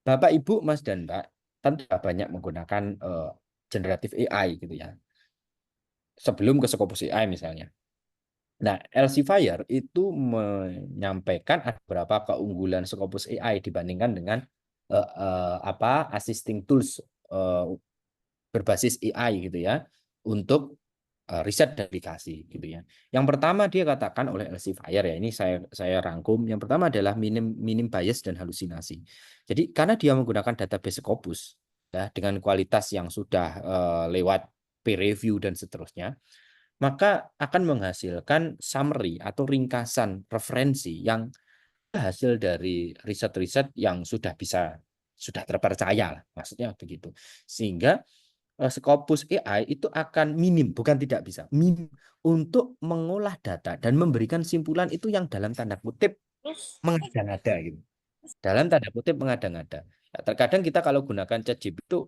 Bapak Ibu Mas dan Mbak tentu banyak menggunakan generatif AI gitu ya. Sebelum ke Scopus AI misalnya. Nah, Elsevier itu menyampaikan ada beberapa keunggulan Scopus AI dibandingkan dengan assisting tools berbasis AI gitu ya untuk riset dan aplikasi gitu ya. Yang pertama dia katakan oleh Elsevier ya ini saya rangkum. Yang pertama adalah minim bias dan halusinasi. Jadi karena dia menggunakan database Scopus ya dengan kualitas yang sudah lewat peer review dan seterusnya, maka akan menghasilkan summary atau ringkasan referensi yang hasil dari riset-riset yang sudah terpercaya lah, maksudnya begitu. Sehingga Scopus AI itu akan minim, bukan tidak bisa, minim untuk mengolah data dan memberikan simpulan itu yang dalam tanda kutip mengada-ngada gitu. Dalam tanda kutip mengada-ngada. Ya, terkadang kita kalau gunakan ChatGPT itu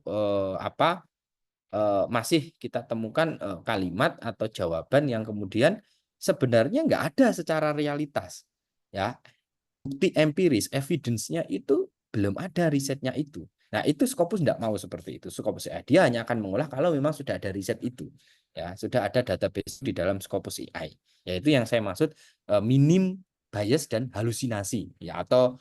masih kita temukan kalimat atau jawaban yang kemudian sebenarnya nggak ada secara realitas. Ya, bukti empiris, evidence-nya itu belum ada risetnya itu. Nah, itu Scopus tidak mau seperti itu. Scopus AI dia hanya akan mengolah kalau memang sudah ada riset itu. Ya, sudah ada database di dalam Scopus AI. Yaitu yang saya maksud minim bias dan halusinasi ya atau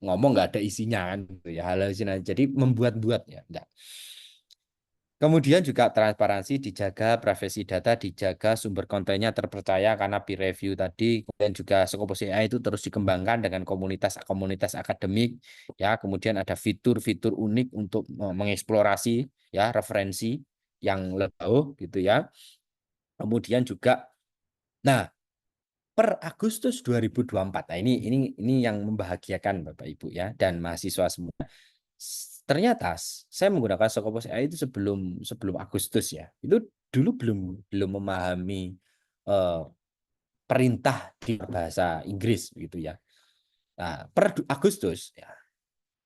ngomong nggak ada isinya kan gitu ya, halusinasi. Jadi membuat-buat ya. Enggak. Kemudian juga transparansi dijaga, privasi data dijaga, sumber kontennya terpercaya karena peer review tadi. Kemudian juga Scopus AI itu terus dikembangkan dengan komunitas-komunitas akademik. Ya, kemudian ada fitur-fitur unik untuk mengeksplorasi ya referensi yang lebih jauh gitu ya. Kemudian juga, nah per Agustus 2024, nah ini yang membahagiakan Bapak Ibu ya dan mahasiswa semua. Ternyata saya menggunakan Scopus AI itu sebelum Agustus ya. Itu dulu belum memahami perintah di bahasa Inggris gitu ya. Nah, per Agustus ya,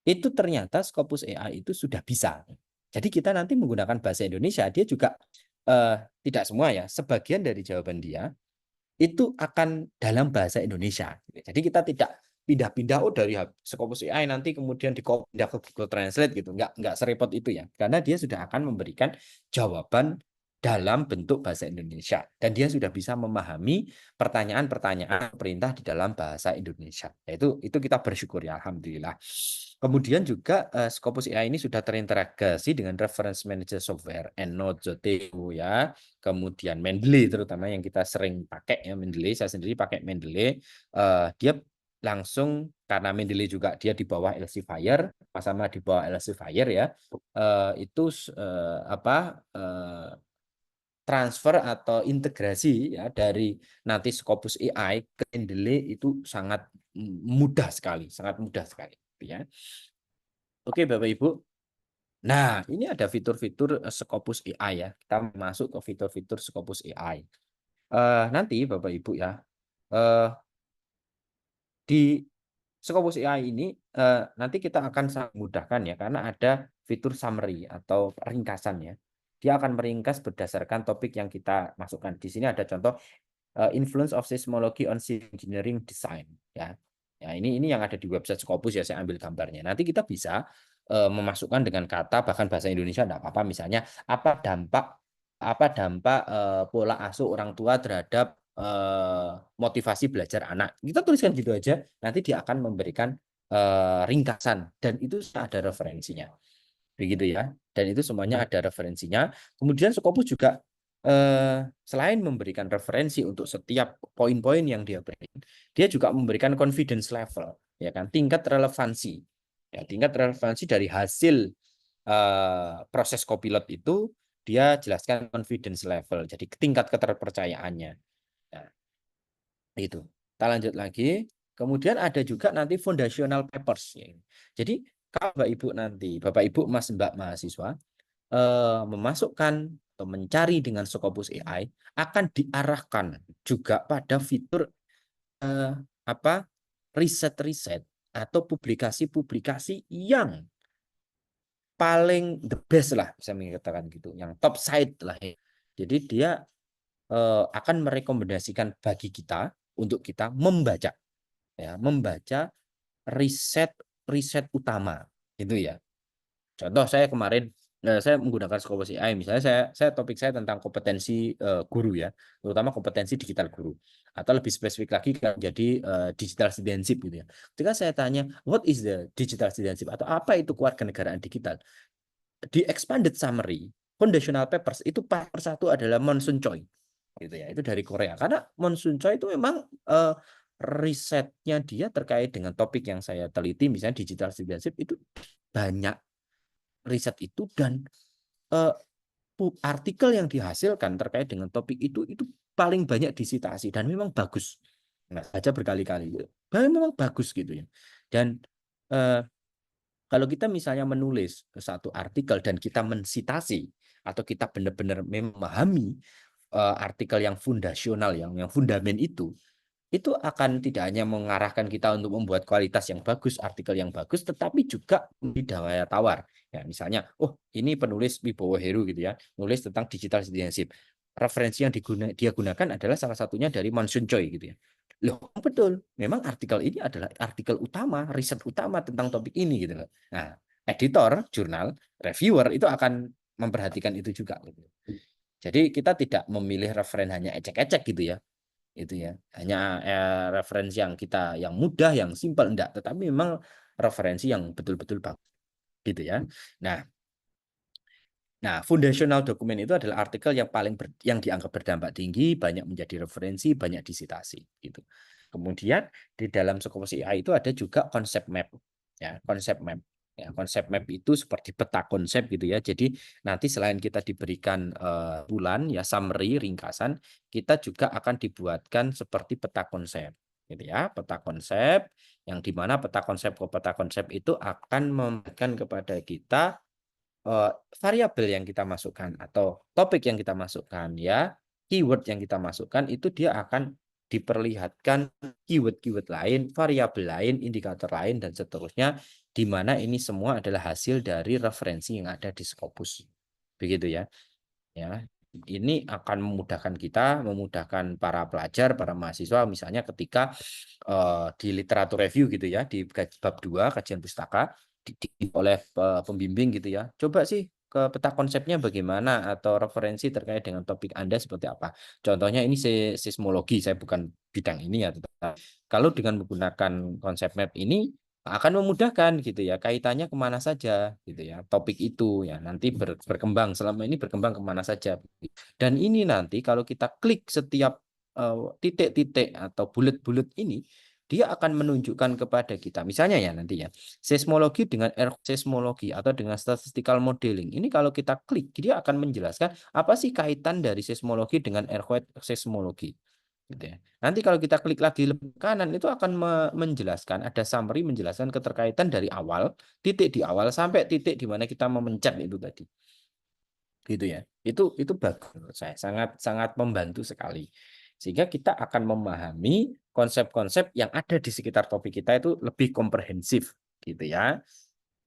itu ternyata Scopus AI itu sudah bisa. Jadi kita nanti menggunakan bahasa Indonesia, dia juga tidak semua ya, sebagian dari jawaban dia itu akan dalam bahasa Indonesia. Jadi kita tidak pindah-pindah dari Scopus AI nanti kemudian pindah ke Google Translate gitu. Enggak serepot itu ya. Karena dia sudah akan memberikan jawaban dalam bentuk bahasa Indonesia dan dia sudah bisa memahami pertanyaan-pertanyaan perintah di dalam bahasa Indonesia. Itu kita bersyukur ya, alhamdulillah. Kemudian juga Scopus AI ini sudah terintegrasi dengan Reference Manager Software, EndNote, Zotero ya. Kemudian Mendeley terutama yang kita sering pakai ya, Mendeley, saya sendiri pakai Mendeley. Dia langsung karena Mendeley juga dia di bawah Elsevier, sama di bawah Elsevier ya. Itu transfer atau integrasi ya dari nanti Scopus AI ke Mendeley itu sangat mudah sekali ya. Oke Bapak Ibu. Nah, ini ada fitur-fitur Scopus AI ya. Kita masuk ke fitur-fitur Scopus AI. Nanti Bapak Ibu ya, di Scopus AI ini nanti kita akan sangat mudahkan ya karena ada fitur summary atau ringkasan ya. Dia akan meringkas berdasarkan topik yang kita masukkan. Di sini ada contoh influence of seismology on civil engineering design ya. Ya ini yang ada di website Scopus ya, saya ambil gambarnya. Nanti kita bisa memasukkan dengan kata bahkan bahasa Indonesia enggak apa-apa, misalnya apa dampak pola asuh orang tua terhadap motivasi belajar anak. Kita tuliskan gitu aja, nanti dia akan memberikan ringkasan dan itu ada referensinya. Begitu ya. Dan itu semuanya ada referensinya. Kemudian Scopus juga selain memberikan referensi untuk setiap poin-poin yang dia berikan, dia juga memberikan confidence level, ya kan, tingkat relevansi. Ya, tingkat relevansi dari hasil proses Copilot itu dia jelaskan confidence level, jadi tingkat keterpercayaannya. Nah, itu. Kita lanjut lagi. Kemudian ada juga nanti foundational papers. Jadi kalau Bapak Ibu nanti, Bapak Ibu Mas Mbak mahasiswa memasukkan atau mencari dengan Scopus AI akan diarahkan juga pada fitur riset-riset atau publikasi-publikasi yang paling the best lah, bisa mengatakan gitu, yang top side lah ya. Jadi dia akan merekomendasikan bagi kita untuk kita membaca riset utama itu ya. Contoh saya kemarin saya menggunakan Scopus AI, misalnya saya topik saya tentang kompetensi guru ya, terutama kompetensi digital guru, atau lebih spesifik lagi jadi digital citizenship gitu ya. Ketika saya tanya what is the digital citizenship atau apa itu kewarganegaraan digital, di expanded summary foundational papers itu part satu adalah Monsun Choi gitu ya, itu dari Korea karena Monsun Choi itu memang risetnya dia terkait dengan topik yang saya teliti, misalnya digital citizenship, itu banyak riset itu dan artikel yang dihasilkan terkait dengan topik itu paling banyak disitasi dan memang bagus. Nah, baca berkali-kali gitu. Memang bagus gitu ya. Dan kalau kita misalnya menulis satu artikel dan kita mensitasi atau kita benar-benar memahami artikel yang fundasional, yang fundamen itu akan tidak hanya mengarahkan kita untuk membuat kualitas yang bagus, artikel yang bagus, tetapi juga memberi daya tawar. Ya, misalnya, oh ini penulis Wibowo Heru gitu ya, nulis tentang digital citizenship. Referensi yang dia gunakan adalah salah satunya dari Monsun Choi gitu ya. Loh, betul. Memang artikel ini adalah artikel utama, riset utama tentang topik ini gitu loh. Nah, editor, jurnal, reviewer itu akan memperhatikan itu juga gitu. Jadi kita tidak memilih referen hanya ecek-ecek gitu ya. Itu ya. Hanya referensi yang mudah, yang simpel enggak, tetapi memang referensi yang betul-betul bagus gitu ya. Nah, foundational dokumen itu adalah artikel yang yang dianggap berdampak tinggi, banyak menjadi referensi, banyak disitasi gitu. Kemudian di dalam Scopus AI itu ada juga konsep map. Ya, konsep map. Ya, konsep map itu seperti peta konsep gitu ya. Jadi nanti selain kita diberikan bulan ya summary ringkasan, kita juga akan dibuatkan seperti peta konsep gitu ya. Peta konsep yang dimana peta konsep itu akan memberikan kepada kita variabel yang kita masukkan atau topik yang kita masukkan ya, keyword yang kita masukkan itu dia akan diperlihatkan keyword-keyword lain, variabel lain, indikator lain dan seterusnya, di mana ini semua adalah hasil dari referensi yang ada di Scopus. Begitu ya. Ya, ini akan memudahkan kita, memudahkan para pelajar, para mahasiswa misalnya ketika di literatur review gitu ya, di bab 2 kajian pustaka oleh pembimbing gitu ya. Coba sih ke peta konsepnya bagaimana atau referensi terkait dengan topik Anda seperti apa. Contohnya ini seismologi, saya bukan bidang ini ya, tetapi kalau dengan menggunakan konsep map ini akan memudahkan gitu ya, kaitannya kemana saja gitu ya, topik itu ya nanti berkembang, selama ini berkembang kemana saja. Dan ini nanti kalau kita klik setiap titik-titik atau bulat-bulat ini, dia akan menunjukkan kepada kita, misalnya ya nanti ya, seismologi dengan seismologi atau dengan statistical modeling. Ini kalau kita klik, dia akan menjelaskan apa sih kaitan dari seismologi dengan earthquake seismologi. Gitu ya. Nanti kalau kita klik lagi lebih kanan itu akan menjelaskan, ada summary menjelaskan keterkaitan dari awal, titik di awal sampai titik di mana kita memencet itu tadi. Gitu ya. Itu bagus menurut saya, sangat sangat membantu sekali. Sehingga kita akan memahami konsep-konsep yang ada di sekitar topik kita itu lebih komprehensif gitu ya.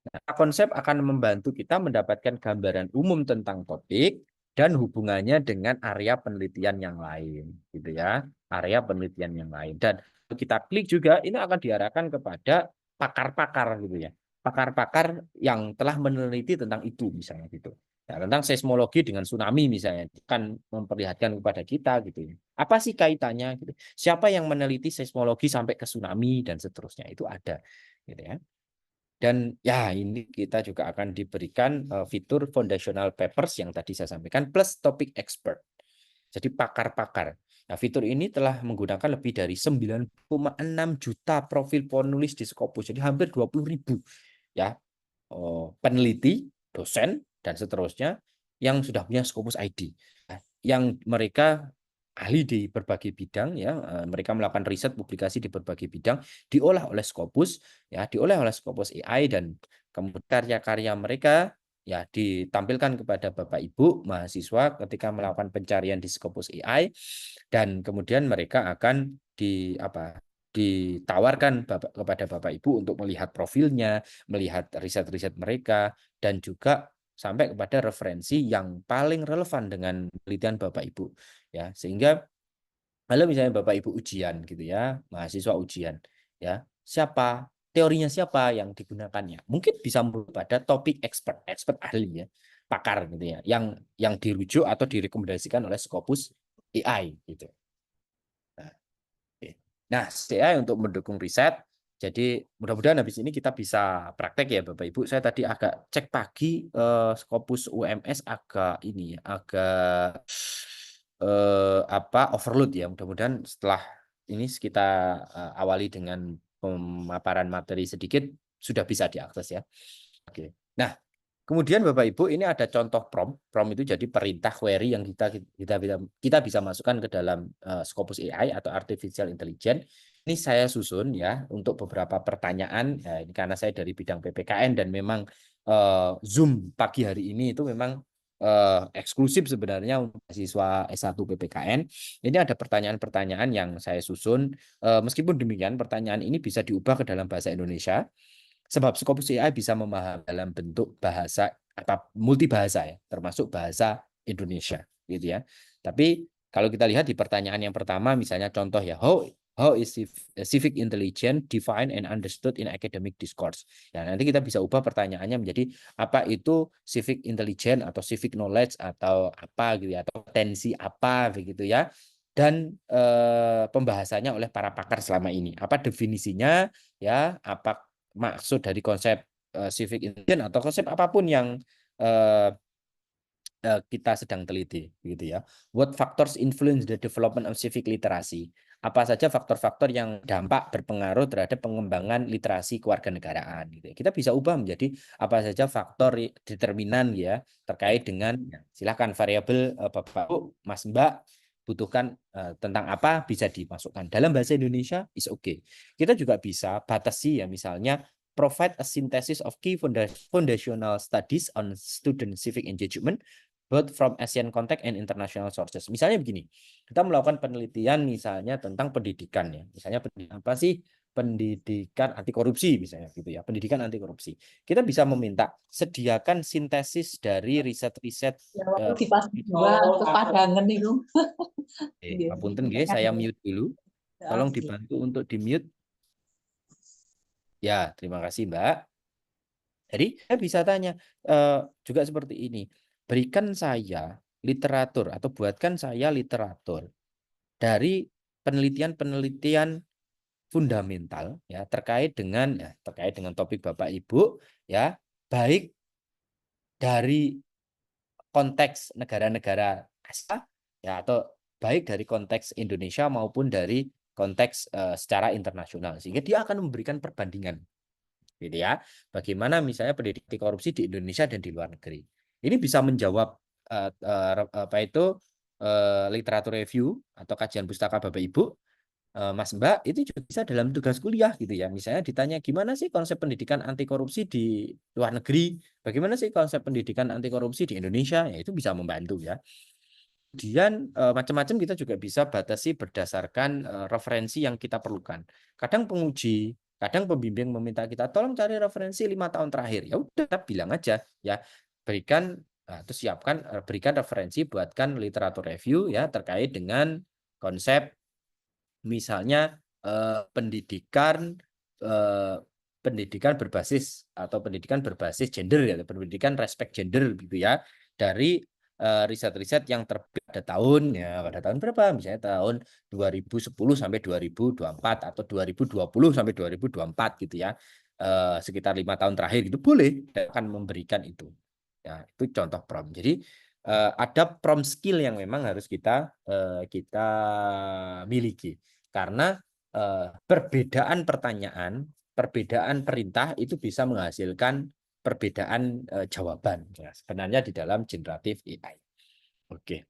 Nah, konsep akan membantu kita mendapatkan gambaran umum tentang topik dan hubungannya dengan area penelitian yang lain, gitu ya. Area penelitian yang lain. Dan kita klik juga, ini akan diarahkan kepada pakar-pakar gitu ya. Pakar-pakar yang telah meneliti tentang itu misalnya gitu. Ya, tentang seismologi dengan tsunami misalnya akan memperlihatkan kepada kita gitu ya. Apa sih kaitannya gitu. Siapa yang meneliti seismologi sampai ke tsunami dan seterusnya itu ada gitu ya. Dan ya ini kita juga akan diberikan fitur foundational papers yang tadi saya sampaikan plus topik expert. Jadi pakar-pakar. Nah, fitur ini telah menggunakan lebih dari 9,6 juta profil penulis di Scopus. Jadi hampir 20.000 ya peneliti, dosen dan seterusnya yang sudah punya Scopus ID. Nah, yang mereka ahli di berbagai bidang ya, mereka melakukan riset publikasi di berbagai bidang, diolah oleh Scopus ya, diolah oleh Scopus AI dan kemudian karya-karya mereka ya ditampilkan kepada Bapak Ibu mahasiswa ketika melakukan pencarian di Scopus AI dan kemudian mereka akan ditawarkan kepada Bapak Ibu untuk melihat profilnya, melihat riset-riset mereka dan juga sampai kepada referensi yang paling relevan dengan penelitian Bapak Ibu ya, sehingga kalau misalnya Bapak Ibu ujian gitu ya, mahasiswa ujian ya, teorinya siapa yang digunakannya, mungkin bisa pada topik expert ahli ya, pakar gitu ya, yang dirujuk atau direkomendasikan oleh Scopus AI gitu. Nah, AI untuk mendukung riset. Jadi mudah-mudahan habis ini kita bisa praktek ya Bapak Ibu. Saya tadi agak cek pagi Scopus UMS agak ini ya, agak overload ya. Mudah-mudahan setelah ini kita awali dengan pemaparan materi sedikit sudah bisa diakses ya. Oke. Nah, Kemudian Bapak Ibu ini ada contoh prompt. Prompt itu jadi perintah query yang kita bisa masukkan ke dalam Scopus AI atau Artificial Intelligence. Ini saya susun ya untuk beberapa pertanyaan. Ya, ini karena saya dari bidang PPKN dan memang Zoom pagi hari ini itu memang eksklusif sebenarnya untuk mahasiswa S1 PPKN. Ini ada pertanyaan-pertanyaan yang saya susun. Meskipun demikian, pertanyaan ini bisa diubah ke dalam bahasa Indonesia. Sebab Scopus AI bisa memahami dalam bentuk bahasa apa multibahasa ya, termasuk bahasa Indonesia gitu ya. Tapi kalau kita lihat di pertanyaan yang pertama misalnya contoh ya, how is civic intelligence defined and understood in academic discourse. Ya, nanti kita bisa ubah pertanyaannya menjadi apa itu civic intelligence atau civic knowledge atau apa gitu ya, atau potensi apa begitu ya. Dan pembahasannya oleh para pakar selama ini. Apa definisinya ya, apa maksud dari konsep civic intelligence atau konsep apapun yang kita sedang teliti gitu ya. What factors influence the development of civic literacy? Apa saja faktor-faktor yang dampak berpengaruh terhadap pengembangan literasi kewarganegaraan gitu ya. Kita bisa ubah menjadi apa saja faktor determinan ya terkait dengan silakan variabel Bapak Mas Mbak butuhkan tentang apa bisa dimasukkan dalam bahasa Indonesia is okay. Kita juga bisa batasi ya misalnya provide a synthesis of key foundational studies on student civic engagement both from ASEAN context and international sources. Misalnya begini, kita melakukan penelitian misalnya tentang pendidikan ya. Misalnya apa sih pendidikan anti korupsi misalnya gitu ya. Pendidikan anti korupsi. Kita bisa meminta sediakan sintesis dari riset-riset Ya, waktu di pas dua kepadangan itu. Ngapunten nggih, saya mute dulu. Tolong dibantu untuk di-mute. Ya, terima kasih, Mbak. Jadi saya bisa tanya juga seperti ini. Berikan saya literatur atau buatkan saya literatur dari penelitian-penelitian fundamental ya terkait dengan topik Bapak Ibu ya, baik dari konteks negara-negara Asia ya atau baik dari konteks Indonesia maupun dari konteks secara internasional sehingga dia akan memberikan perbandingan gitu ya. Bagaimana misalnya pendidikan korupsi di Indonesia dan di luar negeri. Ini bisa menjawab apa itu literatur review atau kajian pustaka Bapak Ibu, Mas Mbak, itu juga bisa dalam tugas kuliah gitu ya. Misalnya ditanya gimana sih konsep pendidikan anti korupsi di luar negeri, bagaimana sih konsep pendidikan anti korupsi di Indonesia, ya itu bisa membantu ya. Kemudian macam-macam kita juga bisa batasi berdasarkan referensi yang kita perlukan. Kadang penguji, kadang pembimbing meminta kita tolong cari referensi 5 tahun terakhir. Ya udah, kita bilang aja ya, berikan atau siapkan berikan referensi, buatkan literatur review ya terkait dengan konsep misalnya pendidikan berbasis atau pendidikan berbasis gender ya, pendidikan respect gender gitu ya dari riset-riset yang terbit pada tahun berapa misalnya tahun 2010 sampai 2024 atau 2020 sampai 2024 gitu ya, sekitar 5 tahun terakhir itu boleh akan memberikan itu ya, itu contoh prompt. Jadi ada prompt skill yang memang harus kita miliki karena perbedaan pertanyaan, perbedaan perintah itu bisa menghasilkan perbedaan jawaban ya, sebenarnya di dalam generatif AI. Oke.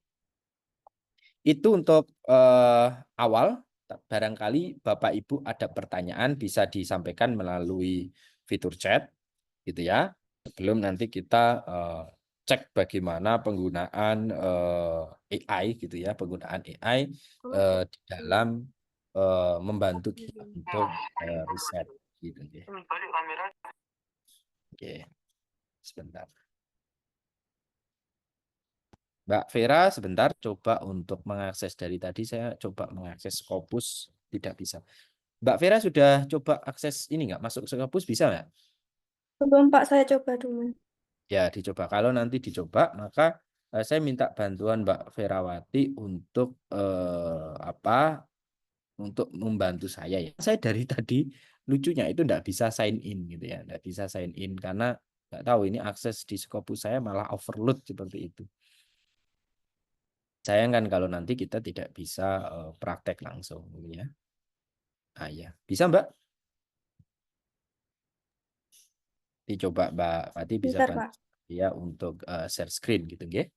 Itu untuk awal. Barangkali Bapak Ibu ada pertanyaan bisa disampaikan melalui fitur chat gitu ya. Sebelum nanti kita cek bagaimana penggunaan AI gitu ya, penggunaan AI di dalam membantu kita untuk riset gitu. Oke, sebentar. Mbak Vera, sebentar coba untuk mengakses dari tadi saya coba mengakses Scopus tidak bisa. Mbak Vera sudah coba akses ini nggak masuk Scopus bisa nggak? Belum Pak, saya coba dulu. Ya dicoba. Kalau nanti dicoba maka saya minta bantuan Mbak Verawati untuk untuk membantu saya ya. Saya dari tadi lucunya itu nggak bisa sign in gitu ya, nggak bisa sign in karena nggak tahu ini akses di Scopus saya malah overload seperti itu. Sayangkan kalau nanti kita tidak bisa praktek langsung ya. Ah ya, bisa Mbak? Dicoba Mbak Fati bisa Bentar, bantu. Pak. ya untuk share screen gitu nggih.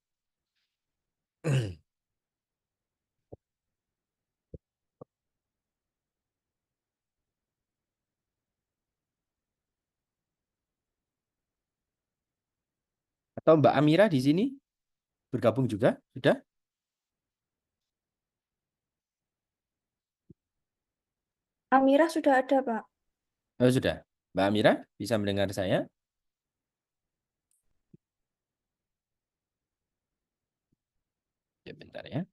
Atau Mbak Amira di sini bergabung juga? Sudah? Amira sudah ada, Pak. Oh, sudah. Mbak Amira bisa mendengar saya? Ya, bentar ya.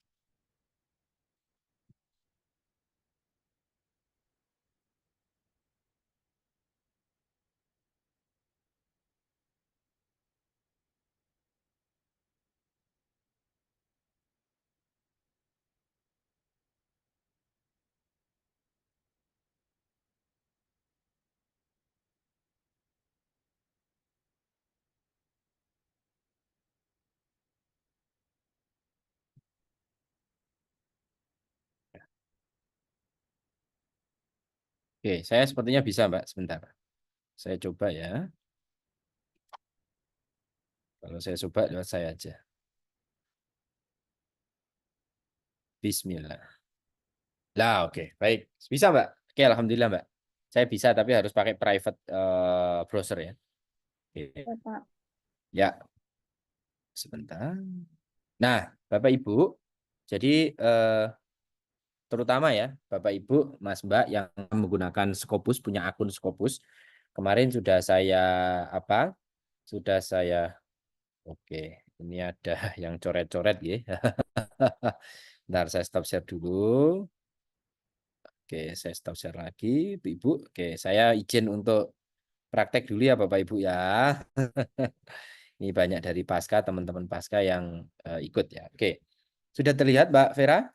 Oke, saya sepertinya bisa, Mbak. Sebentar. Saya coba ya. Kalau saya coba lewat saya aja. Bismillah. Lah, oke. Baik. Bisa, Mbak? Oke, alhamdulillah, Mbak. Saya bisa, tapi harus pakai private browser ya. Oke. Ya, Pak. Ya, sebentar. Nah, Bapak Ibu, jadi terutama ya, Bapak Ibu, Mas Mbak yang menggunakan Scopus, punya akun Scopus, kemarin sudah saya apa? Sudah saya oke, ini ada yang coret-coret ya. Bentar, saya stop share dulu. Oke, saya stop share lagi, Ibu. Oke, saya izin untuk praktek dulu ya, Bapak Ibu ya. Ini banyak dari Pasca, teman-teman Pasca yang ikut ya. Oke, sudah terlihat, Mbak Vera?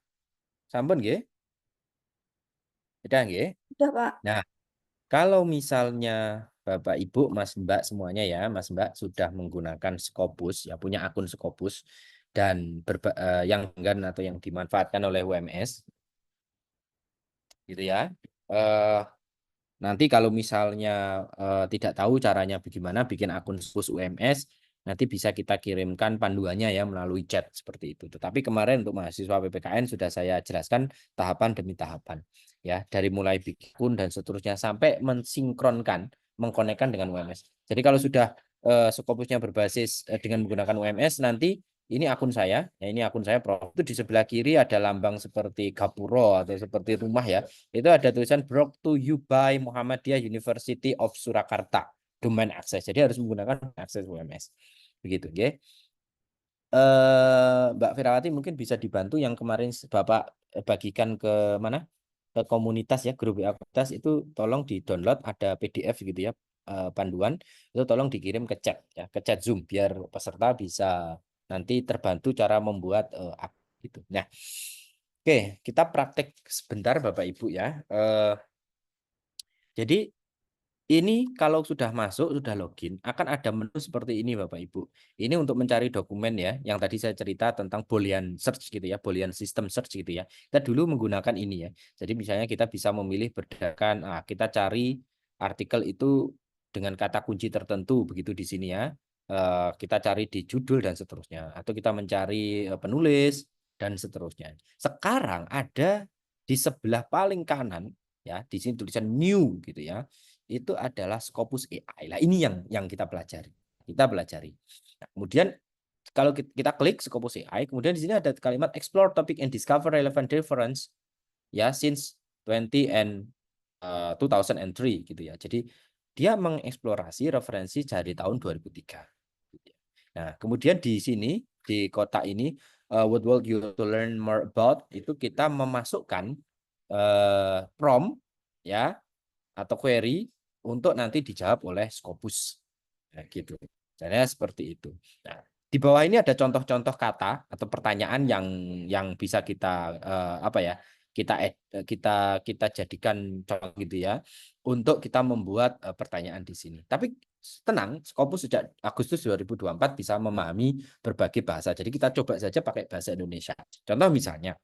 Sampun, nggih? Sudah, nggih? Sudah, Pak. Nah, kalau misalnya Bapak Ibu, Mas Mbak semuanya ya, Mas Mbak sudah menggunakan Scopus, ya punya akun Scopus dan yang enggan atau yang dimanfaatkan oleh UMS, gitu ya. Eh, Nanti kalau misalnya tidak tahu caranya bagaimana bikin akun Scopus UMS, nanti bisa kita kirimkan panduannya ya melalui chat seperti itu. Tetapi kemarin untuk mahasiswa PPKN sudah saya jelaskan tahapan demi tahapan. Ya, dari mulai bikin akun dan seterusnya sampai mensinkronkan, mengkonekkan dengan UMS. Jadi kalau sudah Scopusnya berbasis dengan menggunakan UMS, nanti ini akun saya, ya ini akun saya, Prof. Itu di sebelah kiri ada lambang seperti gapuro atau seperti rumah ya. Itu ada tulisan brought to you by Muhammadiyah University of Surakarta, domain akses. Jadi harus menggunakan akses UMS. Begitu, ya. Mbak Firawati mungkin bisa dibantu yang kemarin Bapak bagikan ke mana? Ke komunitas ya, grup WA komunitas itu tolong di-download ada PDF gitu ya, panduan itu tolong dikirim ke chat ya, ke chat Zoom biar peserta bisa nanti terbantu cara membuat gitu. Nah, oke, kita praktek sebentar Bapak Ibu ya. Jadi ini kalau sudah masuk, sudah login, akan ada menu seperti ini Bapak Ibu. Ini untuk mencari dokumen ya, yang tadi saya cerita tentang Boolean search gitu ya, Boolean system search gitu ya. Kita dulu menggunakan ini ya. Jadi misalnya kita bisa memilih berdasarkan, kita cari artikel itu dengan kata kunci tertentu begitu di sini ya. Kita cari di judul dan seterusnya. Atau kita mencari penulis dan seterusnya. Sekarang ada di sebelah paling kanan ya, di sini tulisan new gitu ya, itu adalah Scopus AI. Lah ini yang kita pelajari. Kita pelajari. Nah, kemudian kalau kita klik Scopus AI, kemudian di sini ada kalimat explore topic and discover relevant reference ya since 2003 gitu ya. Jadi dia mengeksplorasi referensi dari tahun 2003. Nah, kemudian di sini di kotak ini what would you to learn more about itu kita memasukkan prompt ya atau query untuk nanti dijawab oleh Scopus. Nah, gitu. Caranya seperti itu. Nah, di bawah ini ada contoh-contoh kata atau pertanyaan yang bisa kita apa ya? Kita jadikan contoh gitu ya untuk kita membuat pertanyaan di sini. Tapi tenang, Scopus sejak Agustus 2024 bisa memahami berbagai bahasa. Jadi kita coba saja pakai bahasa Indonesia. Contoh misalnya,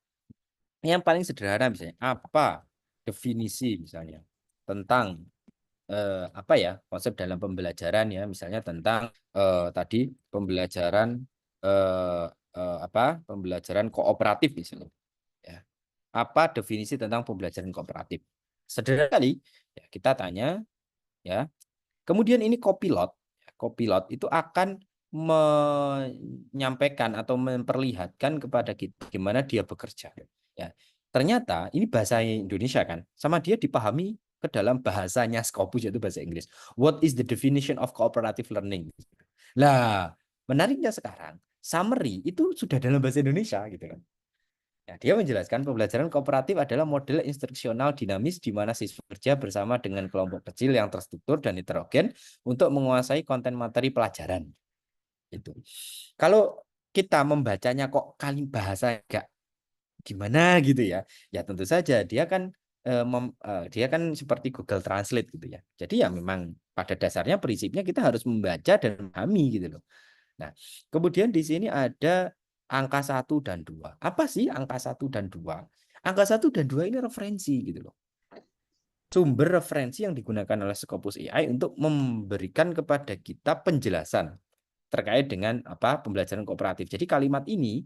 yang paling sederhana misalnya apa definisi misalnya tentang apa ya konsep dalam pembelajaran ya, misalnya tentang tadi pembelajaran pembelajaran kooperatif misalnya. Ya. Apa definisi tentang pembelajaran kooperatif? Sederhana kali, ya, kita tanya, ya. Kemudian ini kopilot, kopilot itu akan menyampaikan atau memperlihatkan kepada kita gimana dia bekerja. Ya, ternyata ini bahasa Indonesia kan, sama dia dipahami ke dalam bahasanya Scopus yaitu bahasa Inggris. What is the definition of cooperative learning? Nah, menariknya sekarang summary itu sudah dalam bahasa Indonesia gitu kan. Ya, dia menjelaskan pembelajaran kooperatif adalah model instruksional dinamis di mana siswa bekerja bersama dengan kelompok kecil yang terstruktur dan heterogen untuk menguasai konten materi pelajaran. Itu. Kalau kita membacanya kok kali bahasa agak gimana gitu ya, ya tentu saja dia kan dia kan seperti Google Translate gitu ya. Jadi ya memang pada dasarnya prinsipnya kita harus membaca dan memahami gitu loh. Nah, kemudian di sini ada angka 1 dan 2. Apa sih angka 1 dan 2? Angka 1 dan 2 ini referensi gitu loh. Sumber referensi yang digunakan oleh Scopus AI untuk memberikan kepada kita penjelasan terkait dengan apa pembelajaran kooperatif. Jadi kalimat ini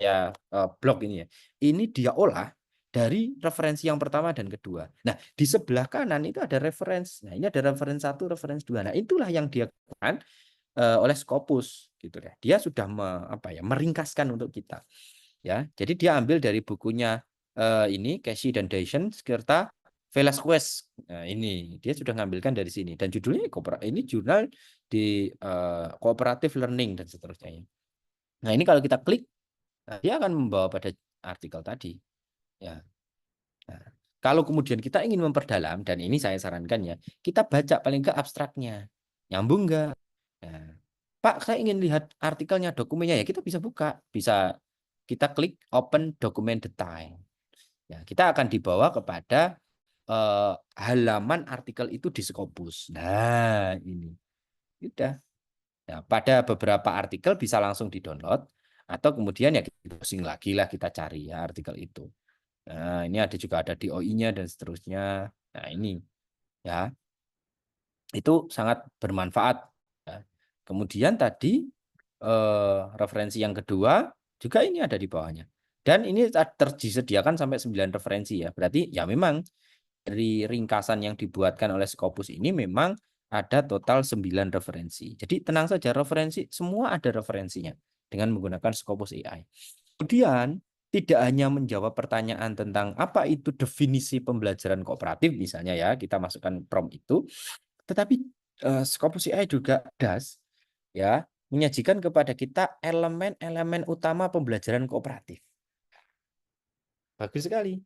ya blog ini ya. Ini dia olah dari referensi yang pertama dan kedua. Nah, di sebelah kanan itu ada referensi. Nah, ini ada referensi 1, referensi 2. Nah, itulah yang dia kan oleh Scopus gitu ya. Dia sudah meringkaskan untuk kita. Ya. Jadi dia ambil dari bukunya ini Casey dan Dyson serta Velasquez. Nah, ini dia sudah ngambilkan dari sini dan judulnya ini jurnal di cooperative learning dan seterusnya. Nah, ini kalau kita klik dia akan membawa pada artikel tadi. Ya. Nah, kalau kemudian kita ingin memperdalam dan ini saya sarankan ya, kita baca paling enggak abstraknya. Nyambung enggak? Nah, Pak, saya ingin lihat artikelnya, dokumennya ya, kita bisa buka, bisa kita klik open document detail. Ya, kita akan dibawa kepada halaman artikel itu di Scopus. Nah, ini sudah. Ya, pada beberapa artikel bisa langsung di-download atau kemudian ya kita browsing lagi lah kita cari ya artikel itu. Nah, ini juga ada DOI-nya dan seterusnya. Nah, ini ya. Itu sangat bermanfaat. Ya. Kemudian tadi referensi yang kedua juga ini ada di bawahnya. Dan ini disediakan sampai 9 referensi ya. Berarti ya memang dari ringkasan yang dibuatkan oleh Scopus ini memang ada total 9 referensi. Jadi tenang saja referensi semua ada referensinya dengan menggunakan Scopus AI. Kemudian tidak hanya menjawab pertanyaan tentang apa itu definisi pembelajaran kooperatif misalnya ya, kita masukkan prompt itu, tetapi Scopus AI juga ya menyajikan kepada kita elemen-elemen utama pembelajaran kooperatif. Bagus sekali.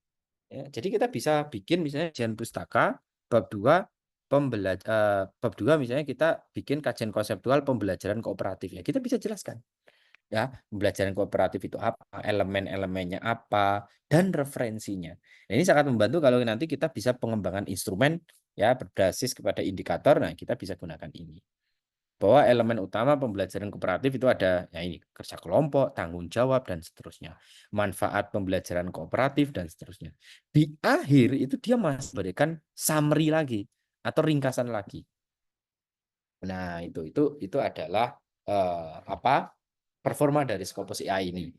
Ya, jadi kita bisa bikin misalnya kajian pustaka bab 2 bab 2 misalnya kita bikin kajian konseptual pembelajaran kooperatif ya. Kita bisa jelaskan. Ya, pembelajaran kooperatif itu apa, elemen-elemennya apa dan referensinya. Nah, ini sangat membantu kalau nanti kita bisa pengembangan instrumen ya berbasis kepada indikator. Nah, kita bisa gunakan ini. Bahwa elemen utama pembelajaran kooperatif itu ada ya ini kerja kelompok, tanggung jawab dan seterusnya. Manfaat pembelajaran kooperatif dan seterusnya. Di akhir itu dia masih memberikan summary lagi atau ringkasan lagi. Nah, itu adalah performa dari Scopus AI ini.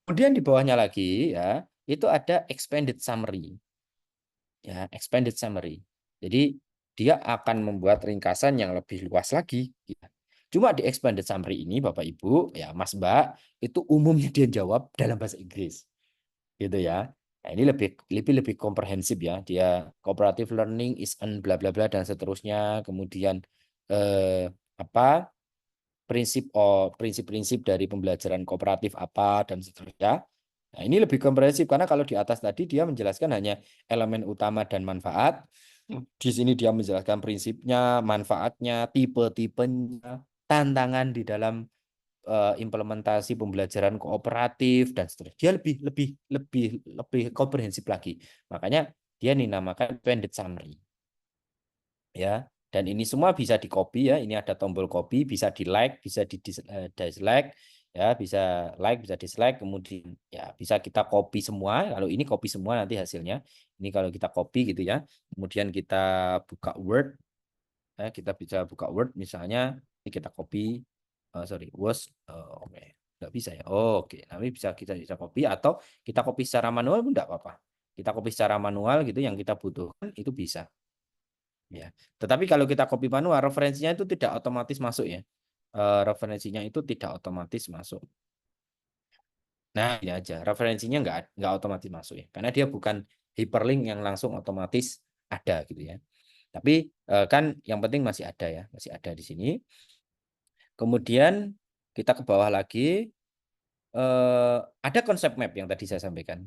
Kemudian di bawahnya lagi ya, itu ada expanded summary. Ya, expanded summary. Jadi dia akan membuat ringkasan yang lebih luas lagi. Cuma di expanded summary ini Bapak Ibu, ya Mas Mbak, itu umumnya dia jawab dalam bahasa Inggris. Gitu ya. Nah, ini lebih komprehensif ya. Dia cooperative learning is an bla bla bla dan seterusnya. Kemudian prinsip-prinsip dari pembelajaran kooperatif apa dan seterusnya. Nah, ini lebih komprehensif karena kalau di atas tadi dia menjelaskan hanya elemen utama dan manfaat. Di sini dia menjelaskan prinsipnya, manfaatnya, tipe-tipenya, tantangan di dalam implementasi pembelajaran kooperatif dan seterusnya. Dia lebih komprehensif lagi. Makanya dia dinamakan expanded summary. Ya. Dan ini semua bisa di copy ya. Ini ada tombol copy, bisa di like, bisa di dislike. Ya, bisa like, bisa dislike, kemudian ya bisa kita copy semua. Kalau ini copy semua nanti hasilnya. Ini kalau kita copy gitu ya. Kemudian kita buka Word, ya, kita bisa buka Word misalnya, ini kita copy, sorry, was, oke, nggak bisa ya. Oh, oke, tapi kita bisa copy atau kita copy secara manual pun nggak apa-apa. Kita copy secara manual gitu yang kita butuhkan itu bisa. Ya, tetapi kalau kita copy manual, referensinya itu tidak otomatis masuk ya. Referensinya itu tidak otomatis masuk. Nah, ini aja. Referensinya nggak otomatis masuk ya. Karena dia bukan hyperlink yang langsung otomatis ada gitu ya. Tapi kan yang penting masih ada ya. Masih ada di sini. Kemudian kita ke bawah lagi. Ada konsep map yang tadi saya sampaikan.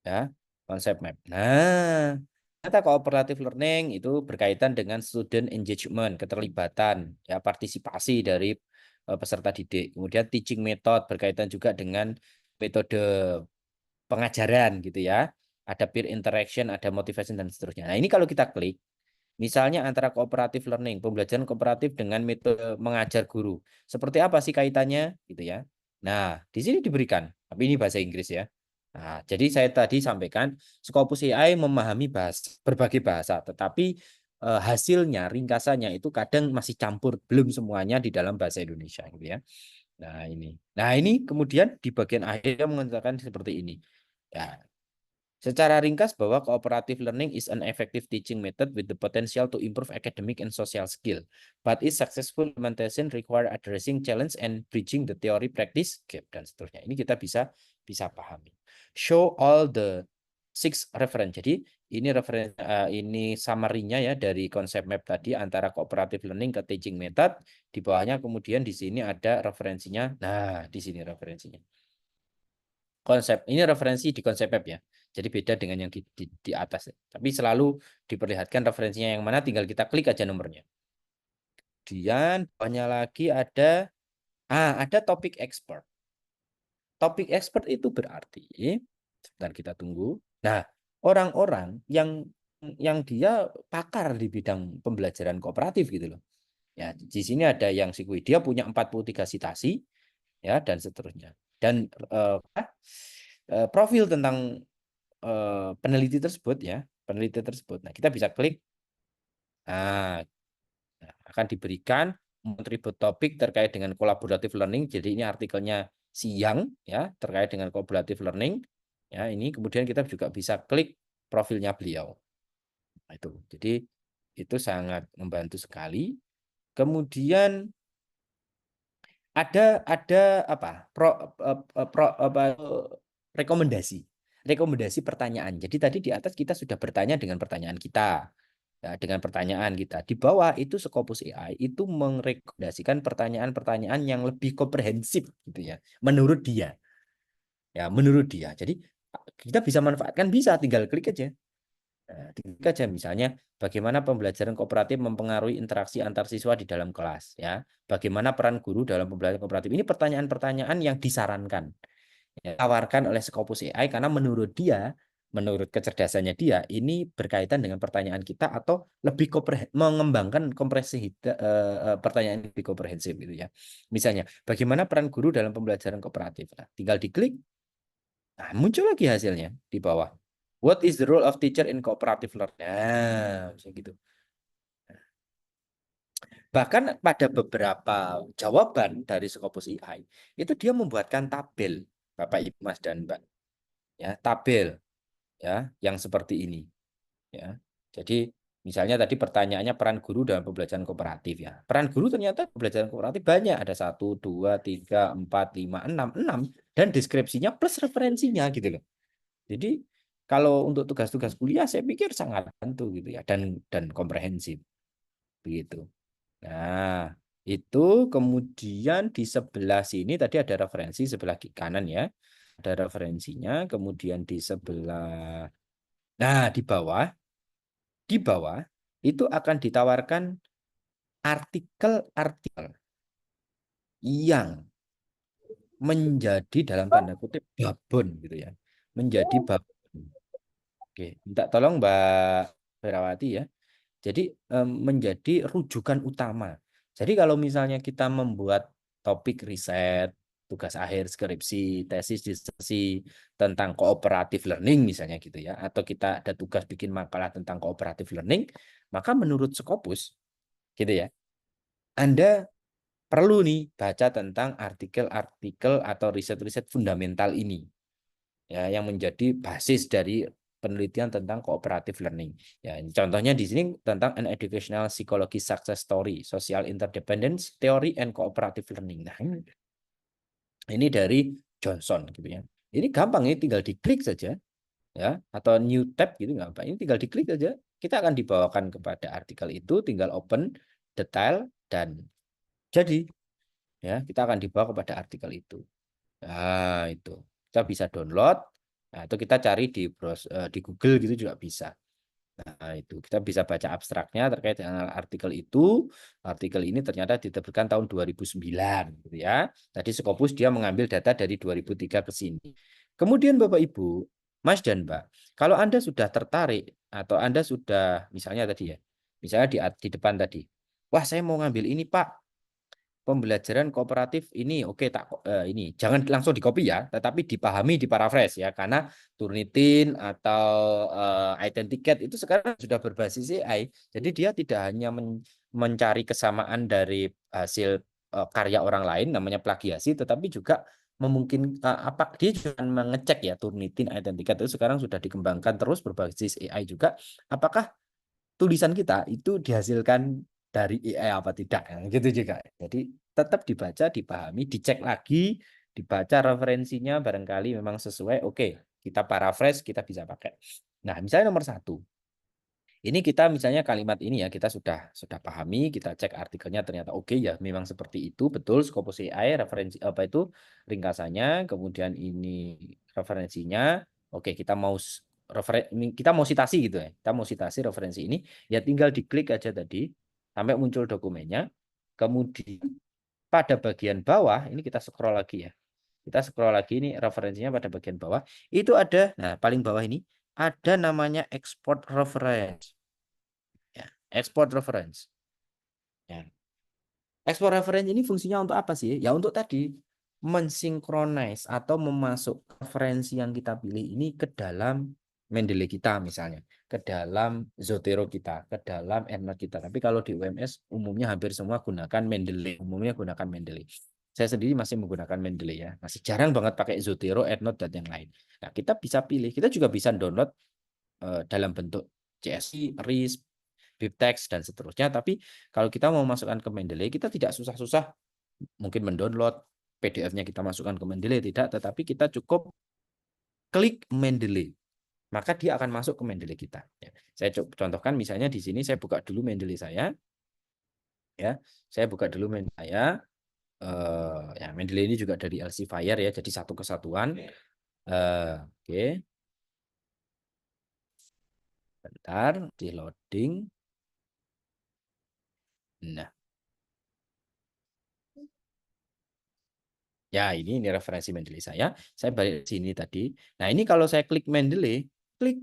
Ya, konsep map. Nah, kata cooperative learning itu berkaitan dengan student engagement, keterlibatan, ya partisipasi dari peserta didik. Kemudian teaching method berkaitan juga dengan metode pengajaran gitu ya. Ada peer interaction, ada motivation dan seterusnya. Nah, ini kalau kita klik, misalnya antara cooperative learning, pembelajaran kooperatif dengan metode mengajar guru. Seperti apa sih kaitannya gitu ya. Nah, di sini diberikan, tapi ini bahasa Inggris ya. Nah, jadi saya tadi sampaikan Scopus AI memahami berbagai bahasa, tetapi hasilnya, ringkasannya itu kadang masih campur, belum semuanya di dalam bahasa Indonesia gitu ya. Nah, ini kemudian di bagian akhir mengatakan seperti ini. Ya, secara ringkas bahwa cooperative learning is an effective teaching method with the potential to improve academic and social skill. But its successful implementation require addressing challenge and bridging the theory practice gap dan seterusnya. Ini kita bisa pahami. Show all the 6 reference. Jadi ini summary-nya ya dari konsep map tadi antara cooperative learning ke teaching method. Di bawahnya kemudian di sini ada referensinya. Nah, di sini referensinya. Konsep ini referensi di konsep map ya. Jadi beda dengan yang di atas. Tapi selalu diperlihatkan referensinya yang mana, tinggal kita klik aja nomornya. Kemudian bawahnya lagi ada topik expert. Topik expert itu berarti, sebentar kita tunggu. Nah, orang-orang yang dia pakar di bidang pembelajaran kooperatif gitu loh. Ya, di sini ada yang sikui, dia punya 43 citasi ya dan seterusnya. Dan profil tentang peneliti tersebut ya, Nah, kita bisa klik. Nah, akan diberikan contribute topik terkait dengan collaborative learning. Jadi ini artikelnya siang ya, terkait dengan collaborative learning. Ya, ini kemudian kita juga bisa klik profilnya beliau. Nah, itu. Jadi itu sangat membantu sekali. Kemudian ada rekomendasi pertanyaan. Jadi tadi di atas kita sudah bertanya dengan pertanyaan kita. Ya, dengan pertanyaan kita. Di bawah itu Scopus AI itu merekomendasikan pertanyaan-pertanyaan yang lebih komprehensif gitu ya. Menurut dia. Ya, menurut dia. Jadi kita bisa manfaatkan, bisa tinggal klik aja. Nah, tinggal aja misalnya bagaimana pembelajaran kooperatif mempengaruhi interaksi antar siswa di dalam kelas ya. Bagaimana peran guru dalam pembelajaran kooperatif. Ini pertanyaan-pertanyaan yang disarankan. Ya, tawarkan oleh Scopus AI karena menurut kecerdasannya dia, ini berkaitan dengan pertanyaan kita atau lebih mengembangkan pertanyaan lebih komprehensif gitu ya. Misalnya, bagaimana peran guru dalam pembelajaran kooperatif? Nah, tinggal diklik, nah, muncul lagi hasilnya di bawah. What is the role of teacher in cooperative learning? Nah, gitu. Bahkan pada beberapa jawaban dari Scopus AI, itu dia membuatkan tabel, Bapak, Ibu, Mas, dan Mbak. Ya, tabel ya yang seperti ini ya. Jadi misalnya tadi pertanyaannya peran guru dalam pembelajaran kooperatif ya. Peran guru ternyata pembelajaran kooperatif banyak, ada 1, 2, 3, 4, 5, 6 dan deskripsinya plus referensinya gitu loh. Jadi kalau untuk tugas-tugas kuliah saya pikir sangat bantu gitu ya dan komprehensif begitu. Nah, itu kemudian di sebelah sini tadi ada referensi sebelah kanan ya. Ada referensinya, kemudian di sebelah di bawah itu akan ditawarkan artikel-artikel yang menjadi dalam tanda kutip babon gitu ya. Menjadi babon. Oke, minta tolong Mbak Ferawati ya. Jadi menjadi rujukan utama. Jadi kalau misalnya kita membuat topik riset, tugas akhir, skripsi, tesis, disertasi tentang cooperative learning misalnya gitu ya, atau kita ada tugas bikin makalah tentang cooperative learning, maka menurut Scopus gitu ya, Anda perlu nih baca tentang artikel-artikel atau riset-riset fundamental ini ya, yang menjadi basis dari penelitian tentang cooperative learning. Ya, contohnya di sini tentang an educational psychology success story, social interdependence theory and cooperative learning. Nah, ini dari Johnson gitu ya. Ini gampang, ini tinggal diklik saja ya, atau new tab gitu nggak apa. Ini tinggal diklik saja, kita akan dibawakan kepada artikel itu, tinggal open detail dan jadi ya, kita akan dibawa kepada artikel itu. Nah, itu kita bisa download. Nah, itu kita cari di Google gitu juga bisa. Nah, itu kita bisa baca abstraknya terkait dengan artikel itu. Artikel ini ternyata diterbitkan tahun 2009 gitu ya. Tadi Scopus dia mengambil data dari 2003 ke sini. Kemudian Bapak Ibu, Mas dan Mbak, kalau Anda sudah tertarik atau Anda sudah misalnya tadi ya, misalnya di depan tadi, wah saya mau ngambil ini Pak, pembelajaran kooperatif ini oke ini jangan langsung di copy ya, tetapi dipahami, di paraphrase ya, karena Turnitin atau Identicate itu sekarang sudah berbasis AI, jadi dia tidak hanya mencari kesamaan dari hasil karya orang lain namanya plagiasi, tetapi juga memungkinkan apa dia juga mengecek ya, Turnitin, Identicate itu sekarang sudah dikembangkan terus berbasis AI juga, apakah tulisan kita itu dihasilkan dari AI apa tidak, gitu juga. Jadi tetap dibaca, dipahami, dicek lagi, dibaca referensinya, barangkali memang sesuai, oke, kita paraphrase, kita bisa pakai. Nah, misalnya nomor 1, ini kita misalnya kalimat ini ya, kita sudah pahami, kita cek artikelnya, ternyata oke ya, memang seperti itu, betul, Scopus AI, referensi apa itu ringkasannya, kemudian ini referensinya, oke, kita mau citasi gitu ya, kita mau citasi referensi ini, ya tinggal diklik aja tadi sampai muncul dokumennya. Kemudian pada bagian bawah ini kita scroll lagi ya, kita scroll lagi, ini referensinya pada bagian bawah itu ada, nah paling bawah ini ada namanya export reference ya, export reference ya. Export reference ini fungsinya untuk apa sih? Ya untuk tadi mensinkronis atau memasuk referensi yang kita pilih ini ke dalam Mendeley kita, misalnya ke dalam Zotero kita, ke dalam EndNote kita. Tapi kalau di UMS umumnya hampir semua gunakan Mendeley, umumnya gunakan Mendeley. Saya sendiri masih menggunakan Mendeley ya, masih jarang banget pakai Zotero, EndNote dan yang lain. Nah, kita bisa pilih, kita juga bisa download dalam bentuk CSV, RIS, BibTeX dan seterusnya. Tapi kalau kita mau masukkan ke Mendeley, kita tidak susah-susah mungkin mendownload PDF-nya, kita masukkan ke Mendeley, tidak, tetapi kita cukup klik Mendeley, maka dia akan masuk ke Mendeley kita. Ya, saya contohkan misalnya di sini saya buka dulu Mendeley saya, ya, saya buka dulu Mendeley saya. Ya, Mendeley ini juga dari Elsevier ya, jadi satu kesatuan. Oke, bentar di loading. Nah, ya ini referensi Mendeley saya. Saya balik sini tadi. Nah ini kalau saya klik Mendeley, klik.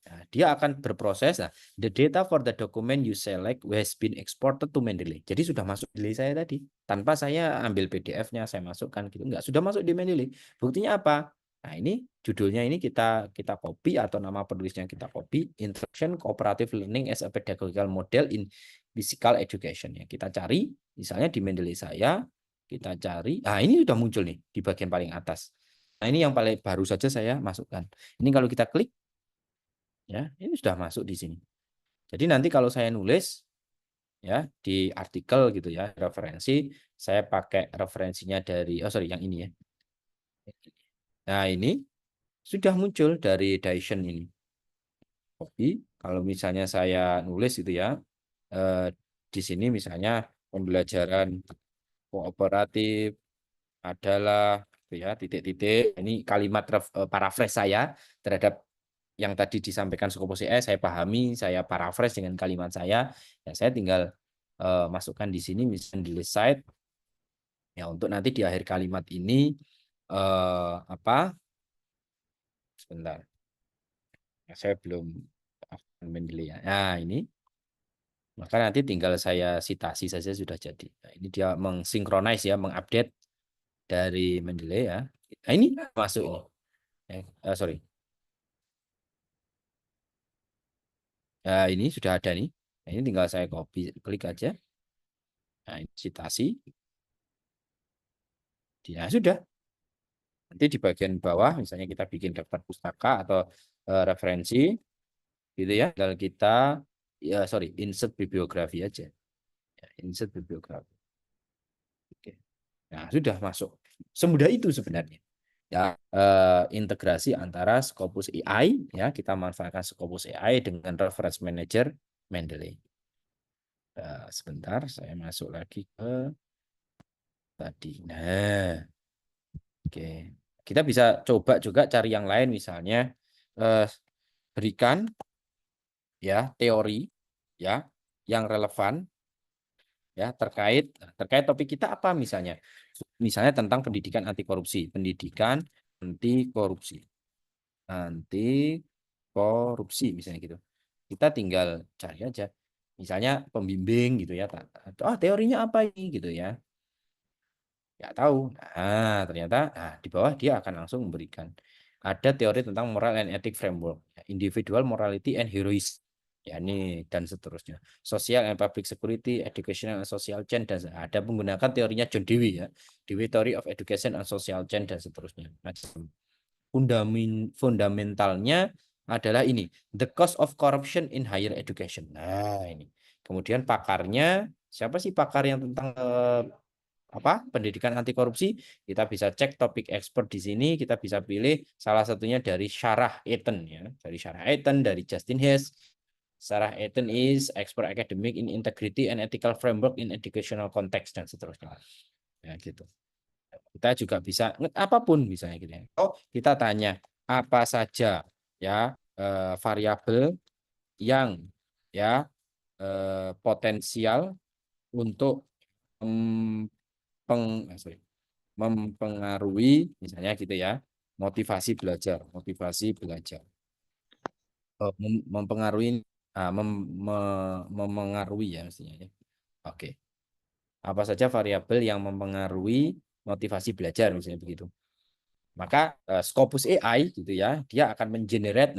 Nah, dia akan berproses. Nah, the data for the document you select has been exported to Mendeley. Jadi sudah masuk Mendeley saya tadi. Tanpa saya ambil PDF-nya, saya masukkan gitu. Enggak, sudah masuk di Mendeley. Buktinya apa? Nah, ini judulnya ini kita copy atau nama penulisnya kita copy. Introduction Cooperative Learning as a Pedagogical Model in Physical Education. Ya, kita cari, misalnya di Mendeley saya, kita cari. Nah, ini sudah muncul nih di bagian paling atas. Nah, ini yang paling baru saja saya masukkan. Ini kalau kita klik, ya ini sudah masuk di sini. Jadi nanti kalau saya nulis ya di artikel gitu ya, referensi, saya pakai referensinya dari yang ini ya. Nah ini sudah muncul dari Dyson ini. Copy. Kalau misalnya saya nulis itu ya, di sini misalnya pembelajaran kooperatif adalah ya titik-titik, ini kalimat paraphrase saya terhadap yang tadi disampaikan Scopus AI, saya pahami, saya paraphrase dengan kalimat saya, ya saya tinggal masukkan di sini misalnya di list site ya, untuk nanti di akhir kalimat ini sebentar ya, saya belum Mendeley ya. Nah ini maka nanti tinggal saya citasi saja sudah jadi. Nah, ini dia mengsinkronis ya, mengupdate dari Mendeley ya. Nah, ini masuk ini. Sorry. Nah, ini sudah ada nih. Nah, ini tinggal saya copy, klik aja. Nah, ini citasi. Nah, sudah. Nanti di bagian bawah, misalnya kita bikin daftar pustaka atau referensi, gitu ya. Tinggal kita, insert bibliografi aja. Ya, insert bibliografi. Oke. Nah, sudah masuk. Semudah itu sebenarnya. Ya, integrasi antara Scopus AI, ya, kita manfaatkan Scopus AI dengan Reference Manager Mendeley. Sebentar, saya masuk lagi ke tadi. Nah, oke. Kita bisa coba juga cari yang lain, misalnya berikan ya teori ya yang relevan ya terkait topik kita apa misalnya tentang pendidikan anti korupsi misalnya gitu. Kita tinggal cari aja misalnya pembimbing gitu ya, teorinya apa ini gitu ya, nggak tahu. Nah, ternyata di bawah dia akan langsung memberikan ada teori tentang moral and ethic framework, individual morality and heroism, ya ini dan seterusnya, social and public security, educational and social change, dan ada menggunakan teorinya John Dewey ya, Dewey Theory of Education and Social Change dan seterusnya. Macam fundamentalnya adalah ini, the cost of corruption in higher education. Nah, ini. Kemudian pakarnya, siapa sih pakar yang tentang pendidikan anti korupsi? Kita bisa cek topik expert di sini, kita bisa pilih salah satunya dari Sarah Eaton ya, dari Justin Hess. Sarah Eaton is expert academic in integrity and ethical framework in educational context dan seterusnya. Ya gitu. Kita juga bisa apapun misalnya gitu ya. Kita tanya apa saja ya variabel yang ya potensial untuk mempengaruhi misalnya gitu ya, motivasi belajar mempengaruhi memengaruhi ya mestinya ya. Oke. Apa saja variabel yang mempengaruhi motivasi belajar misalnya begitu. Maka Scopus AI gitu ya, dia akan mengenerate,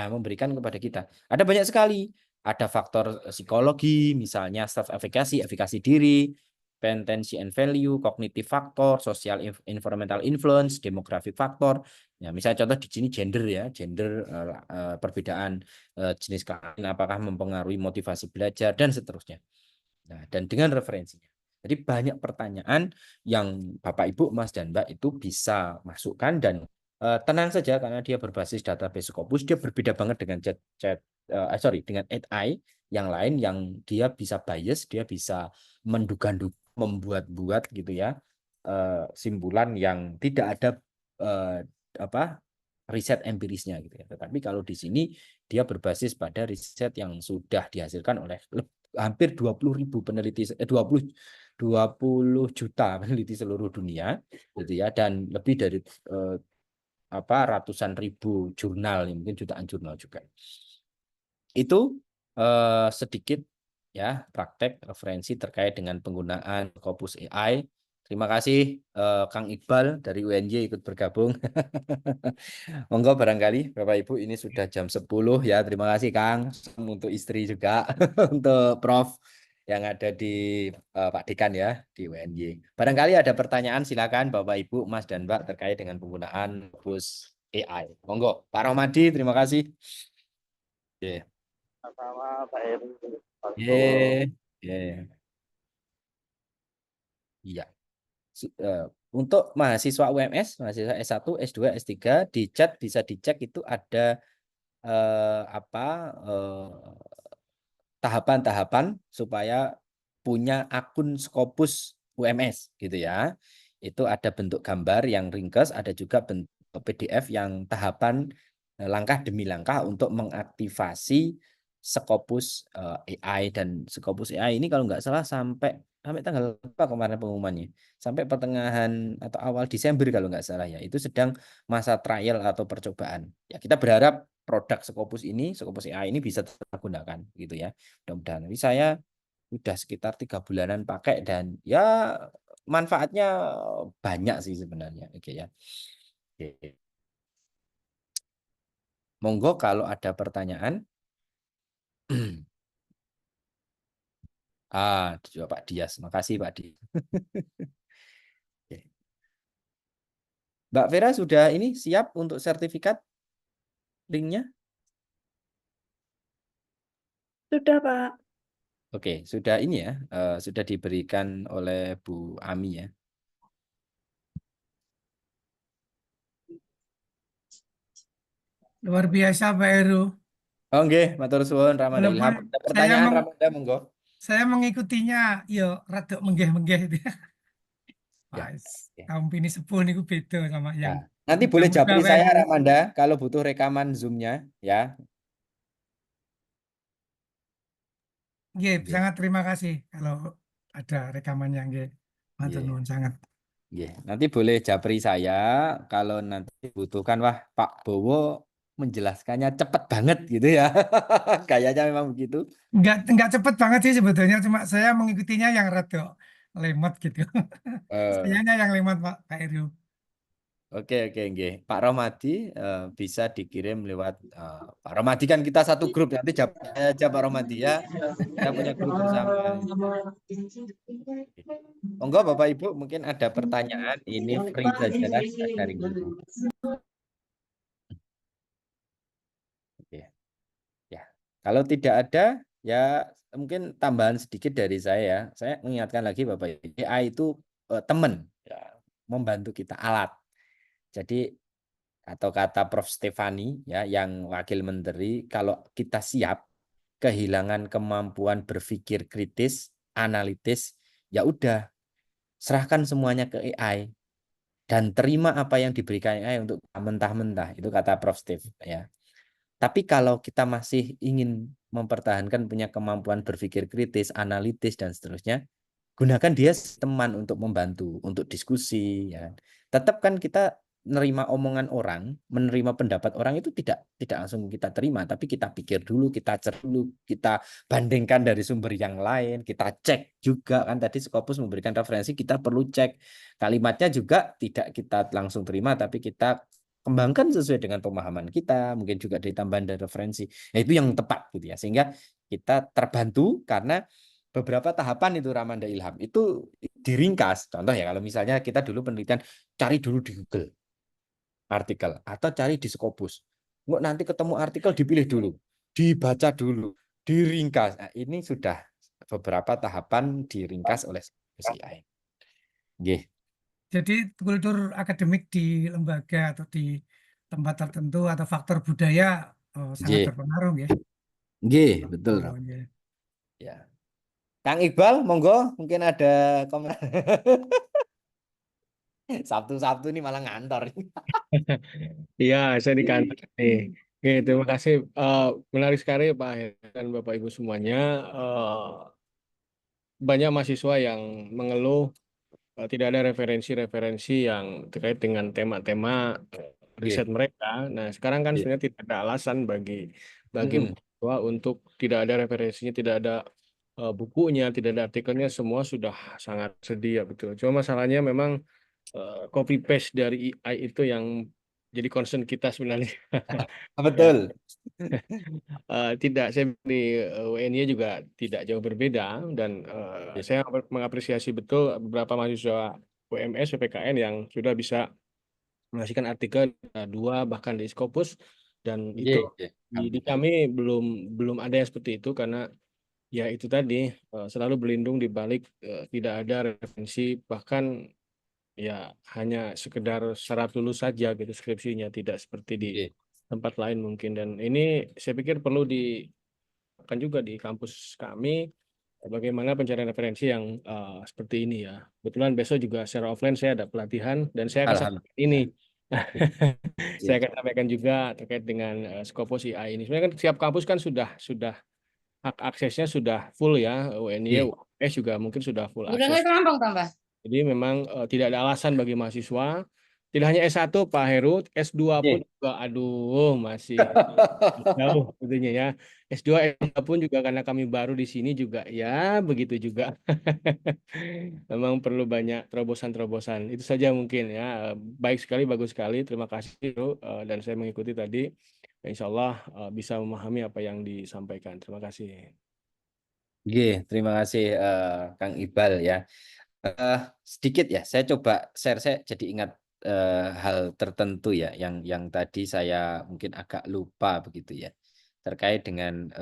memberikan kepada kita. Ada banyak sekali. Ada faktor psikologi, misalnya self-efficacy, efikasi diri, pendency and value, cognitive factor, social environmental influence, demographic factor. Ya, misalnya contoh di sini gender ya, perbedaan jenis kelamin apakah mempengaruhi motivasi belajar dan seterusnya. Nah, dan dengan referensinya. Jadi banyak pertanyaan yang Bapak, Ibu, Mas, dan Mbak itu bisa masukkan dan tenang saja karena dia berbasis database Scopus, dia berbeda banget dengan dengan AI yang lain yang dia bisa bias, dia bisa menduga-duga, membuat-buat gitu ya, simpulan yang tidak ada riset empirisnya gitu ya. Tetapi kalau di sini dia berbasis pada riset yang sudah dihasilkan oleh hampir 20.000 peneliti, 20 juta peneliti seluruh dunia gitu ya, dan lebih dari ratusan ribu jurnal, mungkin jutaan jurnal juga. Itu sedikit ya praktek referensi terkait dengan penggunaan Scopus AI. Terima kasih Kang Iqbal dari UNY ikut bergabung. Monggo barangkali Bapak Ibu, ini sudah jam 10 ya. Terima kasih Kang, untuk istri juga, untuk Prof yang ada di Pak Dekan ya di UNY. Barangkali ada pertanyaan, silakan Bapak Ibu, Mas dan Mbak terkait dengan penggunaan Scopus AI. Monggo Pak Romadi, terima kasih. Sama Pak Heru. Iya. Untuk mahasiswa UMS, mahasiswa S1, S2, S3 di chat bisa dicek itu ada tahapan-tahapan supaya punya akun Scopus UMS gitu ya. Itu ada bentuk gambar yang ringkas, ada juga bentuk PDF yang tahapan langkah demi langkah untuk mengaktifasi Scopus AI. Dan Scopus AI ini kalau nggak salah sampai tanggal apa kemarin pengumumannya, sampai pertengahan atau awal Desember kalau nggak salah ya, itu sedang masa trial atau percobaan ya. Kita berharap produk Scopus AI ini bisa digunakan gitu ya, mudah-mudahan. Saya udah sekitar 3 bulanan pakai dan ya manfaatnya banyak sih sebenarnya. Oke ya. Oke. Monggo kalau ada pertanyaan. Juga Pak Dias. Makasih Pak Dias. Oke. Mbak Vera sudah ini siap untuk sertifikat linknya? Sudah, Pak. Oke, sudah ini ya, sudah diberikan oleh Bu Ami ya. Luar biasa Pak Heru. Oh nggih, matur suwun Ramanda Walaupun Ilham. Ada saya pertanyaan meng- Ramanda monggo. saya mengikutinya, yo rada menggeh-menggeh itu. Ya. Pas Oke. kaum pini sepuh niku beda sama yang Nah, nanti boleh muda-muda japri Pak saya Heru. Ramanda kalau butuh rekaman Zoom-nya ya. Nggih, Nggih. sangat terima kasih kalau ada rekamannya nggih. Matur Nggih. nuwun sangat. Nggih. Nanti boleh japri saya kalau nanti dibutuhkan wah Pak Bowo menjelaskannya cepet banget gitu ya. Kayaknya memang begitu. Enggak cepet banget sih sebetulnya, cuma saya mengikutinya yang rada lemot gitu. Eh, Sayanya yang lemot Pak Heru. Oke, nggih. Pak Romadi bisa dikirim lewat Pak Romadi kan kita satu grup nanti japri saya aja Pak Romadi ya. Kita punya grup bersama. Monggo Bapak Ibu mungkin ada pertanyaan ini free saja kita sharing dulu. Oke. Ya. Kalau tidak ada ya mungkin tambahan sedikit dari saya ya. Saya mengingatkan lagi Bapak Ibu, AI itu teman ya, membantu kita alat. Jadi atau kata Prof. Stefani ya yang wakil menteri, kalau kita siap kehilangan kemampuan berpikir kritis, analitis, ya udah serahkan semuanya ke AI dan terima apa yang diberikan AI untuk mentah-mentah. Itu kata Prof. Steve ya. Tapi kalau kita masih ingin mempertahankan punya kemampuan berpikir kritis, analitis dan seterusnya, gunakan dia teman untuk membantu, untuk diskusi ya. Tetap kan kita menerima omongan orang, menerima pendapat orang itu tidak langsung kita terima, tapi kita pikir dulu, kita cek dulu, kita bandingkan dari sumber yang lain, kita cek juga kan tadi Scopus memberikan referensi, kita perlu cek kalimatnya juga tidak kita langsung terima, tapi kita kembangkan sesuai dengan pemahaman kita, mungkin juga ditambah dari referensi. Nah, itu yang tepat gitu ya, sehingga kita terbantu karena beberapa tahapan itu Ramanda Ilham itu diringkas. Contoh ya kalau misalnya kita dulu penelitian cari dulu di Google artikel atau cari di Scopus. Nggak nanti ketemu artikel dipilih dulu, dibaca dulu, diringkas. Nah, ini sudah beberapa tahapan diringkas oleh Scopus AI. Nggih. Jadi kultur akademik di lembaga atau di tempat tertentu atau faktor budaya sangat Nggih. berpengaruh ya. Nggih, betul. Oh, iya. Ya. Kang Iqbal, monggo mungkin ada komentar. Sabtu-Sabtu ini malah ngantor. Iya, saya di kantor nih. Oke, terima kasih. Menarik sekali Pak Heru dan Bapak Ibu semuanya. Banyak mahasiswa yang mengeluh tidak ada referensi-referensi yang terkait dengan tema-tema riset mereka. Nah, sekarang kan sebenarnya tidak ada alasan bagi mahasiswa untuk tidak ada referensinya, tidak ada bukunya, tidak ada artikelnya, semua sudah sangat sedia betul. Cuma masalahnya memang copy paste dari AI itu yang jadi concern kita sebenarnya. Betul. Tidak, saya di WNI juga tidak jauh berbeda dan saya mengapresiasi betul beberapa mahasiswa UMS, PPKN yang sudah bisa menghasilkan artikel 2 bahkan di Scopus dan itu di kami belum ada yang seperti itu karena ya itu tadi selalu berlindung di balik tidak ada referensi bahkan ya hanya sekedar syarat lulus saja gitu skripsinya tidak seperti di tempat lain mungkin dan ini saya pikir perlu dilakukan juga di kampus kami bagaimana pencarian referensi yang seperti ini ya. Kebetulan besok juga secara offline saya ada pelatihan dan saya akan sampaikan ini. Saya akan sampaikan juga terkait dengan Scopus AI ini. Sebenarnya kan setiap kampus kan sudah hak aksesnya sudah full ya, UNY, UAS juga mungkin sudah full akses. Jadi memang tidak ada alasan bagi mahasiswa Tidak hanya S1 Pak Heru, S2 pun Oke. juga aduh masih jauh tentunya ya. S2 S3 pun juga karena kami baru di sini juga ya begitu juga. Memang perlu banyak terobosan-terobosan. Itu saja mungkin ya. Baik sekali, bagus sekali. Terima kasih Heru. Dan saya mengikuti tadi. Insya Allah bisa memahami apa yang disampaikan. Terima kasih. Oke, terima kasih Kang Iqbal ya. Eh, Sedikit ya, saya coba share, saya jadi ingat hal tertentu ya, yang tadi saya mungkin agak lupa begitu ya, terkait dengan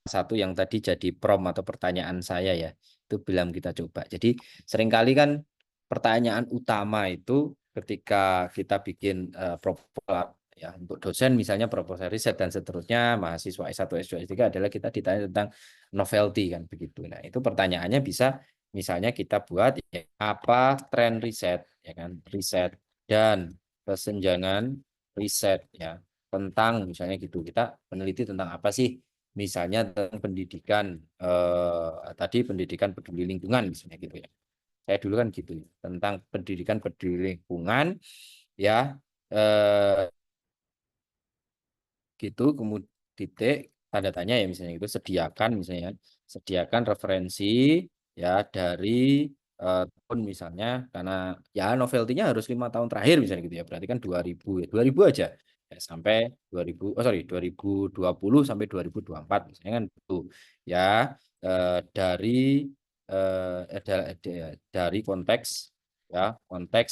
satu yang tadi jadi prom atau pertanyaan saya ya, itu bilang kita coba. Jadi seringkali kan pertanyaan utama itu ketika kita bikin proposal ya untuk dosen misalnya proposal riset dan seterusnya, mahasiswa S1, S2, S3 adalah kita ditanya tentang novelty kan begitu. Nah, itu pertanyaannya bisa misalnya kita buat ya, apa tren riset ya kan, riset dan kesenjangan riset ya tentang misalnya gitu. Kita meneliti tentang apa sih? Misalnya tentang pendidikan tadi pendidikan peduli lingkungan misalnya gitu ya. Saya dulu kan gitu tentang pendidikan peduli lingkungan ya gitu, kemudian titik tanda tanya ya misalnya itu sediakan referensi ya dari tahun misalnya, karena ya novelty-nya harus 5 tahun terakhir misalnya gitu ya, berarti kan 2000 ya 2000 aja ya, sampai 2000 2020 sampai 2024 misalnya kan itu ya, dari dari konteks ya, konteks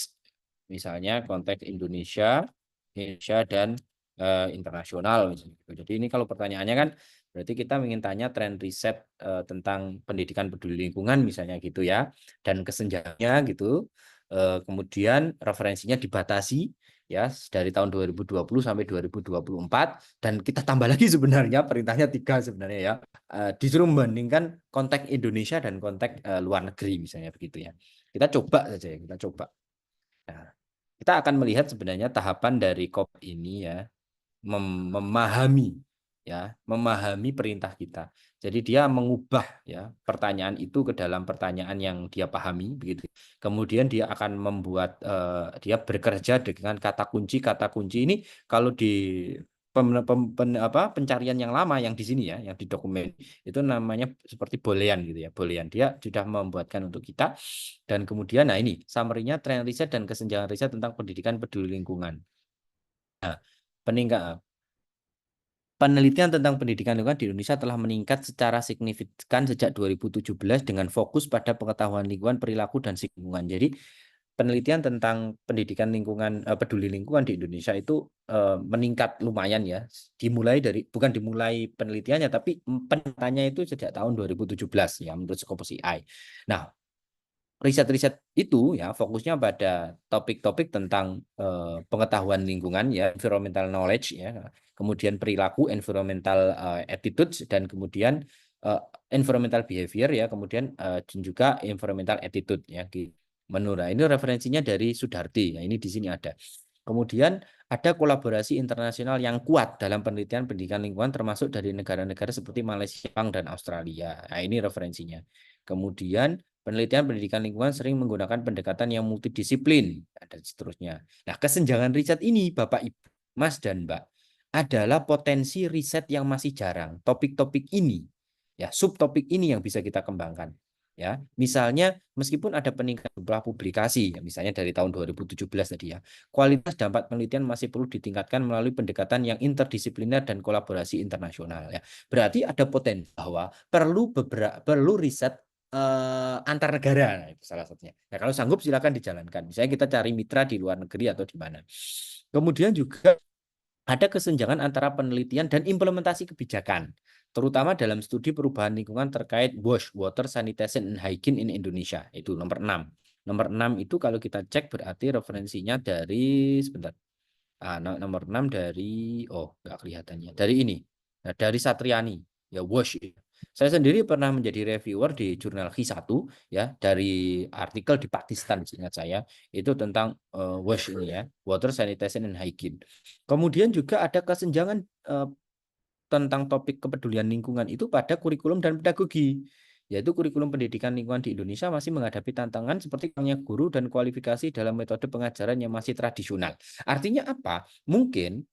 misalnya konteks Indonesia dan internasional misalnya gitu. Jadi ini kalau pertanyaannya kan berarti kita ingin tanya tren riset tentang pendidikan peduli lingkungan misalnya gitu ya, dan kesenjangannya gitu. Kemudian referensinya dibatasi ya dari tahun 2020 sampai 2024, dan kita tambah lagi sebenarnya perintahnya 3 sebenarnya ya. Disuruh membandingkan konteks Indonesia dan konteks luar negeri misalnya begitu ya. Kita coba saja ya, kita coba. Nah, kita akan melihat sebenarnya tahapan dari COP ini ya, memahami perintah kita. Jadi dia mengubah ya pertanyaan itu ke dalam pertanyaan yang dia pahami begitu. Kemudian dia akan membuat dia bekerja dengan kata kunci ini kalau di pencarian yang lama yang di sini ya, yang di dokumen itu namanya seperti boolean gitu ya, boolean. Dia sudah membuatkan untuk kita, dan kemudian nah ini summary-nya tren riset dan kesenjangan riset tentang pendidikan peduli lingkungan. Nah, penelitian tentang pendidikan lingkungan di Indonesia telah meningkat secara signifikan sejak 2017 dengan fokus pada pengetahuan lingkungan, perilaku, dan lingkungan. Jadi penelitian tentang pendidikan lingkungan, peduli lingkungan di Indonesia itu meningkat lumayan ya. Bukan dimulai penelitiannya, tapi penelitiannya itu sejak tahun 2017 ya menurut Scopus AI. Nah, riset-riset itu ya fokusnya pada topik-topik tentang pengetahuan lingkungan ya, environmental knowledge ya, kemudian perilaku environmental attitudes, dan kemudian environmental behavior ya, kemudian dan juga environmental attitude ya. Menurut ini referensinya dari Sudarti. Ya, ini di sini ada. Kemudian ada kolaborasi internasional yang kuat dalam penelitian pendidikan lingkungan termasuk dari negara-negara seperti Malaysia, Jepang, dan Australia. Nah, ini referensinya. Kemudian penelitian pendidikan lingkungan sering menggunakan pendekatan yang multidisiplin dan seterusnya. Nah, kesenjangan riset ini Bapak, Ibu, Mas, dan Mbak adalah potensi riset yang masih jarang. Topik-topik ini, ya subtopik ini yang bisa kita kembangkan. Ya, misalnya meskipun ada peningkatan jumlah publikasi, ya, misalnya dari tahun 2017 tadi ya, kualitas dampak penelitian masih perlu ditingkatkan melalui pendekatan yang interdisipliner dan kolaborasi internasional. Ya, berarti ada potensi bahwa perlu riset antar negara, nah, itu salah satunya. Nah, kalau sanggup silakan dijalankan. Misalnya kita cari mitra di luar negeri atau di mana. Kemudian juga ada kesenjangan antara penelitian dan implementasi kebijakan, terutama dalam studi perubahan lingkungan terkait WASH, Water Sanitation and Hygiene in Indonesia. Itu nomor 6. Nomor 6 itu kalau kita cek berarti referensinya dari, sebentar. Nomor 6 dari, nggak kelihatannya. Dari ini. Nah, dari Satriani. Ya, WASH. Saya sendiri pernah menjadi reviewer di jurnal Q1 ya, dari artikel di Pakistan ingat saya itu tentang WASH ini ya, Water Sanitation and Hygiene. Kemudian juga ada kesenjangan tentang topik kepedulian lingkungan itu pada kurikulum dan pedagogi. yaitu kurikulum pendidikan lingkungan di Indonesia masih menghadapi tantangan seperti kurangnya guru dan kualifikasi dalam metode pengajaran yang masih tradisional. Artinya apa? Mungkin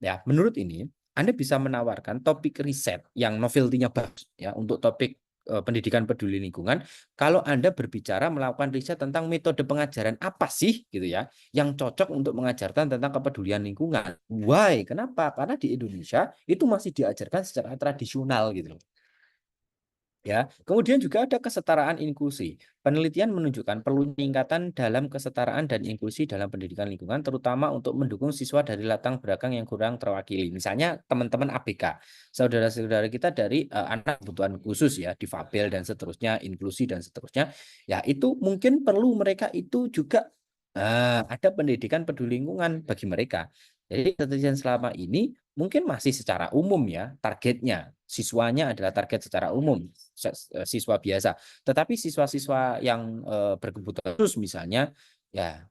ya menurut ini Anda bisa menawarkan topik riset yang novelty-nya bagus ya untuk topik pendidikan peduli lingkungan. Kalau Anda berbicara melakukan riset tentang metode pengajaran apa sih gitu ya yang cocok untuk mengajarkan tentang kepedulian lingkungan. Why? Kenapa? Karena di Indonesia itu masih diajarkan secara tradisional gitu loh. Ya, kemudian juga ada kesetaraan inklusi. Penelitian menunjukkan perlu peningkatan dalam kesetaraan dan inklusi dalam pendidikan lingkungan, terutama untuk mendukung siswa dari latar belakang yang kurang terwakili. Misalnya teman-teman ABK, saudara-saudara kita dari anak kebutuhan khusus ya, difabel dan seterusnya, inklusi dan seterusnya. Ya, itu mungkin perlu mereka itu juga ada pendidikan peduli lingkungan bagi mereka. Jadi penelitian selama ini mungkin masih secara umum ya, targetnya siswanya adalah target secara umum siswa biasa. Tetapi siswa-siswa yang berkebutuhan khusus misalnya ya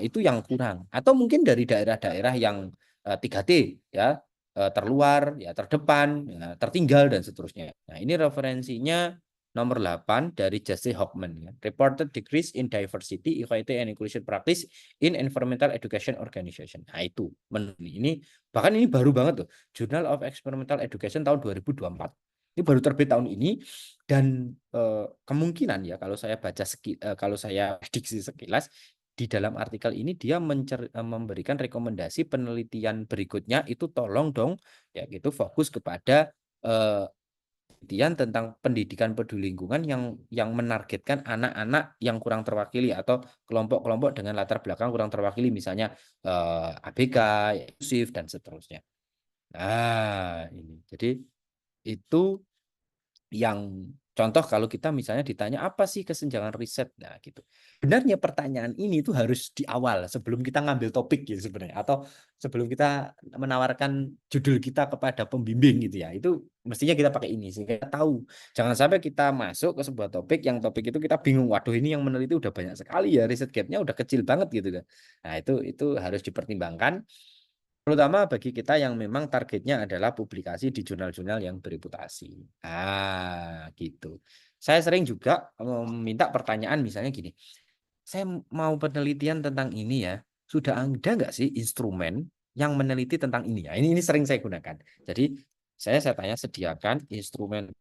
itu yang kurang. Atau mungkin dari daerah-daerah yang 3T ya, terluar, ya terdepan, ya, tertinggal dan seterusnya. Nah, ini referensinya nomor 8 dari Jesse Hockman ya. Reported decrease in diversity, equity and inclusion practice in environmental education organization. Nah, itu ini bahkan ini baru banget tuh. Journal of Experimental Education tahun 2024. Ini baru terbit tahun ini dan kemungkinan ya kalau saya baca kalau saya prediksi sekilas di dalam artikel ini dia memberikan rekomendasi penelitian berikutnya itu tolong dong ya gitu fokus kepada penelitian tentang pendidikan peduli lingkungan yang menargetkan anak-anak yang kurang terwakili atau kelompok-kelompok dengan latar belakang kurang terwakili misalnya ABK, inklusif dan seterusnya. Nah, ini. Jadi itu yang contoh kalau kita misalnya ditanya apa sih kesenjangan riset, nah gitu. Benarnya pertanyaan ini itu harus di awal sebelum kita ngambil topik gitu sebenarnya, atau sebelum kita menawarkan judul kita kepada pembimbing gitu ya. Itu mestinya kita pakai ini sehingga kita tahu. Jangan sampai kita masuk ke sebuah topik yang topik itu kita bingung. Waduh ini yang meneliti udah banyak sekali ya, riset gap-nya udah kecil banget gitu kan. Nah itu harus dipertimbangkan. Terutama bagi kita yang memang targetnya adalah publikasi di jurnal-jurnal yang bereputasi. Gitu. Saya sering juga meminta pertanyaan misalnya gini, saya mau penelitian tentang ini ya, sudah ada nggak sih instrumen yang meneliti tentang ini ya? Ini sering saya gunakan. Jadi saya tanya sediakan instrumen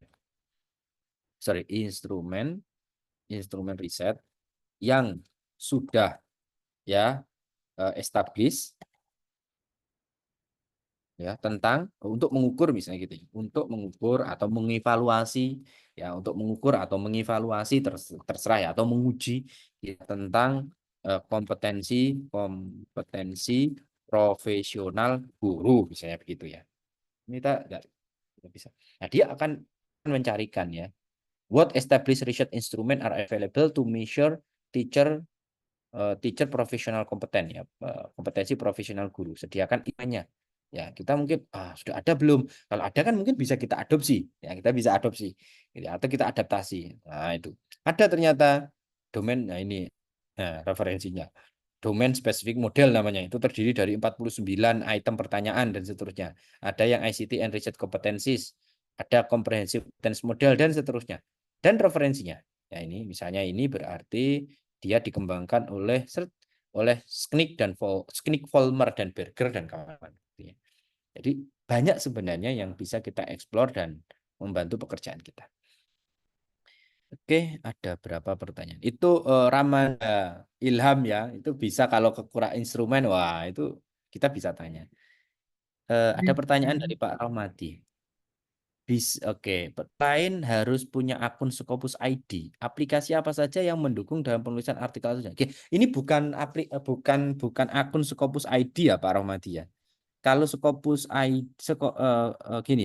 riset yang sudah ya established ya tentang untuk mengukur misalnya gitu untuk mengukur atau mengevaluasi ya untuk mengukur atau mengevaluasi terserah ya atau menguji ya, tentang kompetensi profesional guru misalnya begitu ya ini kita nggak bisa. Nah dia akan mencarikan ya what established research instrument are available to measure teacher profesional kompeten ya kompetensi profesional guru sediakan IPA-nya ya kita mungkin sudah ada belum kalau ada kan mungkin bisa kita adopsi ya kita bisa adopsi ya, atau kita adaptasi. Nah itu ada ternyata domain. Nah ini referensinya domain spesifik model namanya itu terdiri dari 49 item pertanyaan dan seterusnya. Ada yang ICT and Research Competencies, ada comprehensive competence model dan seterusnya dan referensinya ya ini misalnya ini berarti dia dikembangkan oleh Sknik Vollmer dan Berger dan kawan-kawan. Jadi banyak sebenarnya yang bisa kita eksplor dan membantu pekerjaan kita. Oke, ada berapa pertanyaan? Itu Ramanda Ilham ya, itu bisa kalau kekurangan instrumen, wah itu kita bisa tanya. Ada pertanyaan dari Pak Rahmadi. Oke, lain harus punya akun Scopus ID. Aplikasi apa saja yang mendukung dalam penulisan artikel itu? Oke, ini bukan akun Scopus ID ya Pak Rahmadi ya. Kalau Scopus ID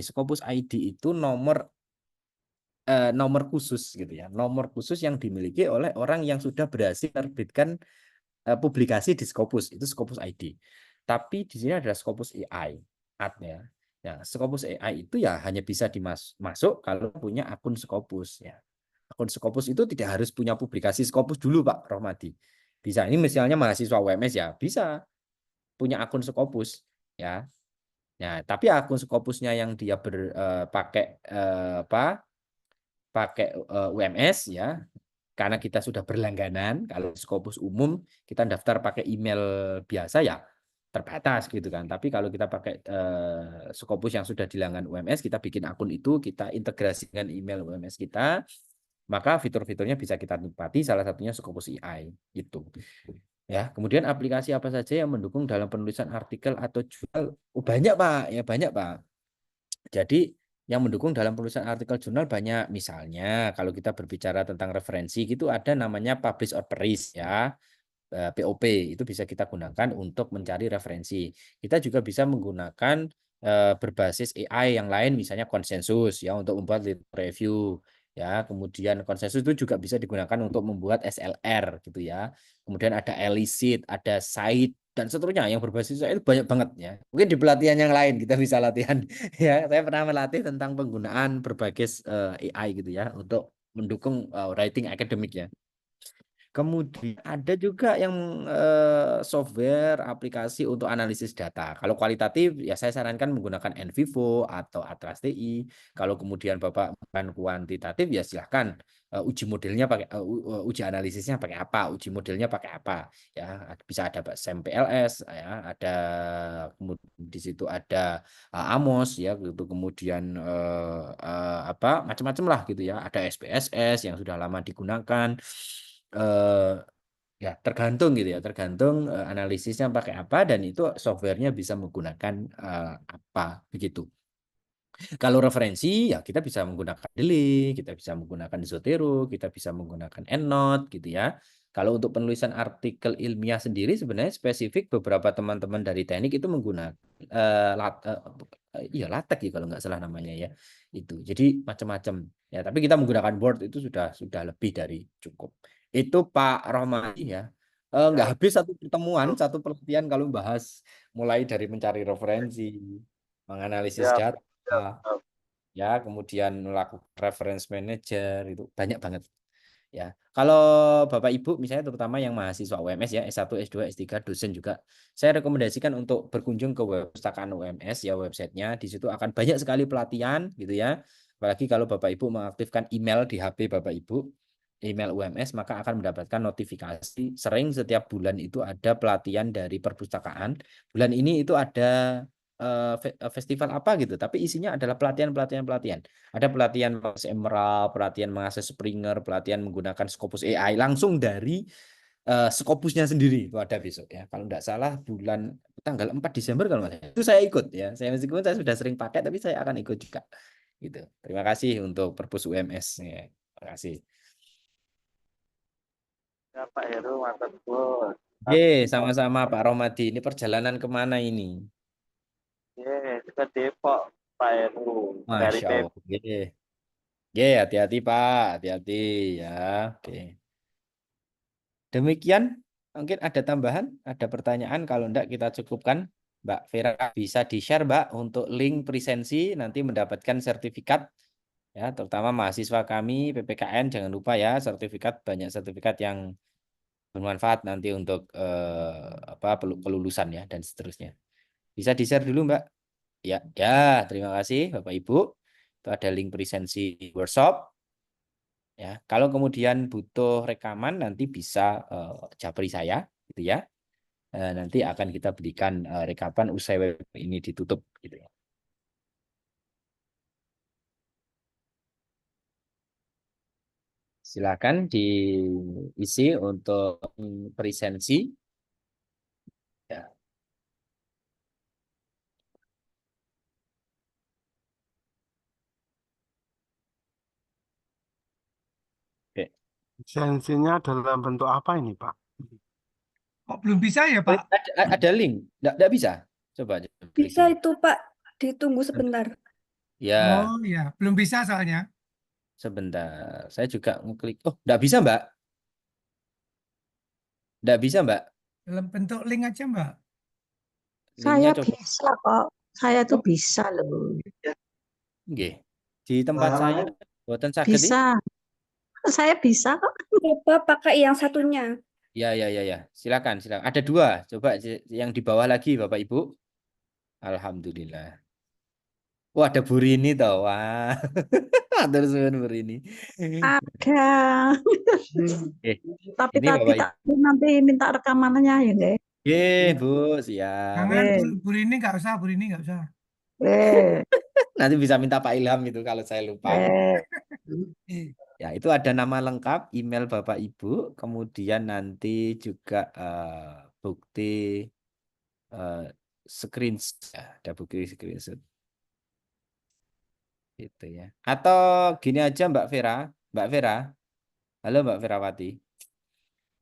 Scopus ID itu nomor khusus gitu ya. Nomor khusus yang dimiliki oleh orang yang sudah berhasil menerbitkan publikasi di Scopus, itu Scopus ID. Tapi di sini ada Scopus AI, ya. Ya, Scopus AI itu ya hanya bisa masuk kalau punya akun Scopus ya. Akun Scopus itu tidak harus punya publikasi Scopus dulu Pak Rohmadi. Bisa ini misalnya mahasiswa UMS ya, bisa punya akun Scopus ya. Nah, tapi akun Scopusnya yang dia pakai pakai UMS ya, karena kita sudah berlangganan. Kalau Scopus umum kita daftar pakai email biasa ya terbatas gitu kan. Tapi kalau kita pakai Scopus yang sudah dilanggan UMS, kita bikin akun itu, kita integrasi dengan email UMS kita, maka fitur-fiturnya bisa kita nikmati, salah satunya Scopus AI itu. Ya, kemudian aplikasi apa saja yang mendukung dalam penulisan artikel atau jurnal? Oh, banyak Pak, ya banyak Pak. Jadi yang mendukung dalam penulisan artikel jurnal banyak. Misalnya kalau kita berbicara tentang referensi gitu ada namanya publish or perish ya. POP itu bisa kita gunakan untuk mencari referensi. Kita juga bisa menggunakan berbasis AI yang lain, misalnya konsensus ya untuk membuat review ya. Kemudian konsensus itu juga bisa digunakan untuk membuat SLR gitu ya. Kemudian ada elicit, ada cite dan seterusnya yang berbasis AI itu banyak banget ya. Mungkin di pelatihan yang lain kita bisa latihan ya. Saya pernah melatih tentang penggunaan berbagai AI gitu ya untuk mendukung writing akademik ya. Kemudian ada juga yang software aplikasi untuk analisis data. Kalau kualitatif ya saya sarankan menggunakan NVivo atau Atlas TI. Kalau kemudian Bapak bukan kuantitatif ya silahkan uji modelnya pakai uji analisisnya pakai apa, uji modelnya pakai apa. Ya bisa ada SAMPLS ya, ada kemudian di situ ada Amos ya gitu, kemudian apa macam-macam lah gitu ya. Ada SPSS yang sudah lama digunakan. Ya tergantung gitu ya, tergantung analisisnya pakai apa dan itu softwarenya bisa menggunakan apa begitu. Kalau referensi ya kita bisa menggunakan Delay, kita bisa menggunakan Zotero, kita bisa menggunakan EndNote gitu ya. Kalau untuk penulisan artikel ilmiah sendiri sebenarnya spesifik beberapa teman-teman dari teknik itu menggunakan iya LaTeX ya kalau nggak salah namanya ya itu. Jadi macam-macam ya. Tapi kita menggunakan Word itu sudah lebih dari cukup. Itu Pak Rohmadi ya. Nggak habis satu pertemuan, satu pelatihan kalau bahas mulai dari mencari referensi, menganalisis Ya, data, ya. ya kemudian melakukan reference manager itu banyak banget ya. Kalau Bapak Ibu misalnya terutama yang mahasiswa UMS ya S1, S2, S3 dosen juga saya rekomendasikan untuk berkunjung ke perpustakaan UMS ya websitenya. Di situ akan banyak sekali pelatihan gitu ya. Apalagi kalau Bapak Ibu mengaktifkan email di HP Bapak Ibu, email UMS, maka akan mendapatkan notifikasi sering setiap bulan itu ada pelatihan dari perpustakaan. Bulan ini itu ada festival apa gitu, tapi isinya adalah pelatihan. Ada pelatihan mengakses Emerald, pelatihan mengakses Springer, pelatihan menggunakan Scopus AI langsung dari Scopusnya sendiri itu ada besok ya. Kalau tidak salah bulan tanggal 4 Desember kalau nggak salah. Itu saya ikut ya. Saya meskipun saya sudah sering pakai tapi saya akan ikut juga. Gitu. Terima kasih untuk Perpus UMS ya. Terima kasih. Ya, Pak Heru, mantap bos. Sama-sama Pak Romadi. Ini perjalanan kemana ini? Ke Depok, Pak Heru. Dari Masya Allah. Hati-hati Pak. Hati-hati ya. Oke. Demikian, mungkin ada tambahan, ada pertanyaan. Kalau enggak kita cukupkan. Mbak Vera bisa di-share Mbak untuk link presensi nanti mendapatkan sertifikat ya, terutama mahasiswa kami PPKN jangan lupa ya sertifikat, banyak sertifikat yang bermanfaat nanti untuk kelulusan ya dan seterusnya. Bisa di-share dulu Mbak. Ya, terima kasih Bapak Ibu. Itu ada link presensi workshop. Ya, kalau kemudian butuh rekaman nanti bisa japri saya gitu ya. Nanti akan kita berikan rekapan usai web ini ditutup gitu ya. Silakan diisi untuk presensi. Ya. Oke. Lisensinya dalam bentuk apa ini, Pak? Kok belum bisa ya, Pak? Ada link? Nggak bisa? Coba. Bisa itu, Pak. Ditunggu sebentar. Ya, Oh ya, belum bisa soalnya. sebentar. Saya juga ngeklik. Oh, nggak bisa, Mbak. Nggak bisa, Mbak. Dalam bentuk link aja, Mbak. Linknya Saya coba. bisa kok. Saya tuh bisa loh. Nggih. Di tempat saya, buatan saged ini. Bisa. Saya bisa kok. Coba pakai yang satunya. Ya. Silakan. Ada dua. Coba yang di bawah lagi, Bapak Ibu. Alhamdulillah. Wah, ada Bu Rini toh. Wah. Matur suwun Bu Rini. Ada. Eh, Tapi ini tadi Bapak Ibu. tak nanti minta rekamannya ya, nggih. Bu, siap. Jangan Eh. Bu Rini nggak usah, Bu Rini nggak usah. Eh, Nanti bisa minta Pak Ilham itu kalau saya lupa. eh. Ya, itu ada nama lengkap, email Bapak Ibu, kemudian nanti juga bukti screenshot, ya, ada bukti screenshot. Gitu ya. Atau gini aja Mbak Vera, halo Mbak Verawati.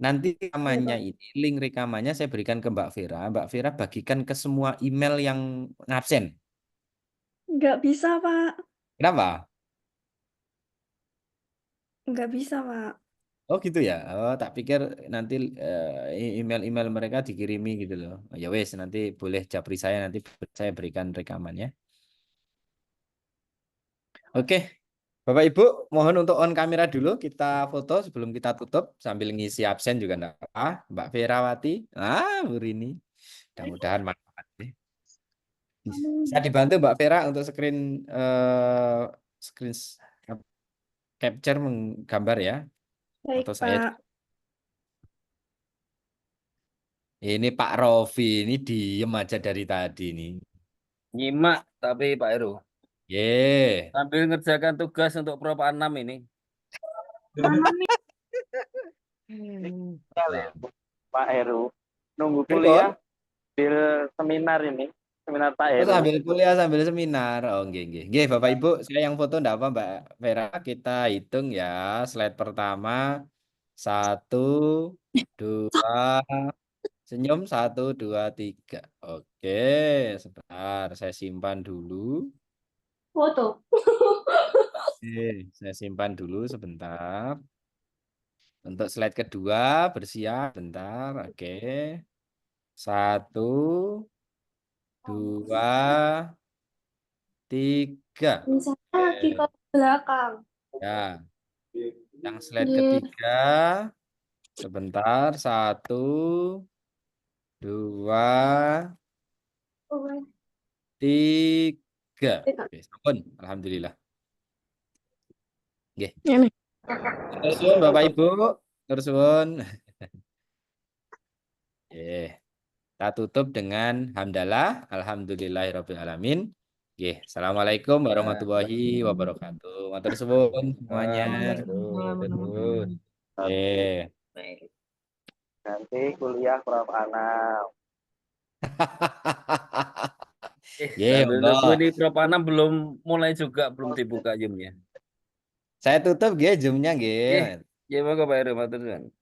Nanti rekamannya ini, link rekamannya saya berikan ke Mbak Vera. Mbak Vera bagikan ke semua email yang ngabsen. Nggak bisa, Pak. Kenapa? Nggak bisa, Pak. Oh gitu ya. Oh tak pikir nanti email-email mereka dikirimi gitu loh. Ya wes nanti boleh japri saya nanti saya berikan rekamannya. Oke. Bapak Ibu mohon untuk on kamera dulu kita foto sebelum kita tutup sambil ngisi absen juga enggak apa. Mbak Verawati. Bu Rini. Mudah-mudahan manfaat. Bisa dibantu Mbak Vera untuk screen capture menggambar ya. Baik, Atau saya Pak. ini Pak Rofi ini diem aja dari tadi nih. Nyimak tapi Pak Heru Ye. sambil ngerjakan tugas untuk Prop 6 ini. Pak Heru nunggu Pripun? kuliah sambil seminar ini, seminar Pak Oh, Heru. sambil kuliah sambil seminar. Oh, nggih nggih. Nggih, Bapak Ibu, saya yang foto enggak apa Mbak Vera. Kita hitung ya. Slide pertama 1 2 senyum 1 2 3. Oke, sebentar saya simpan dulu. Foto. Oke, saya simpan dulu sebentar. Untuk slide kedua bersiap bentar. Oke. 1 2 3. Misalnya lagi ke belakang. Ya. Yang slide Ye. ketiga sebentar 1 2 3. Oke, sampun. Alhamdulillah. Nggih. Ini. Terus suwun Bapak Ibu, terus suwun. Kita tutup dengan hamdalah, alhamdulillahirabbil alamin. Nggih, assalamualaikum warahmatullahi wabarakatuh. Matur suwun semuanya. Terus. Nanti kuliah Prof. Anam. Sambil nunggu ini Prop 6 belum mulai juga, belum dibuka Zoom-nya. Saya tutup nggih Zoom-nya nggih. Ya, monggo Pak Heru, matur suwun.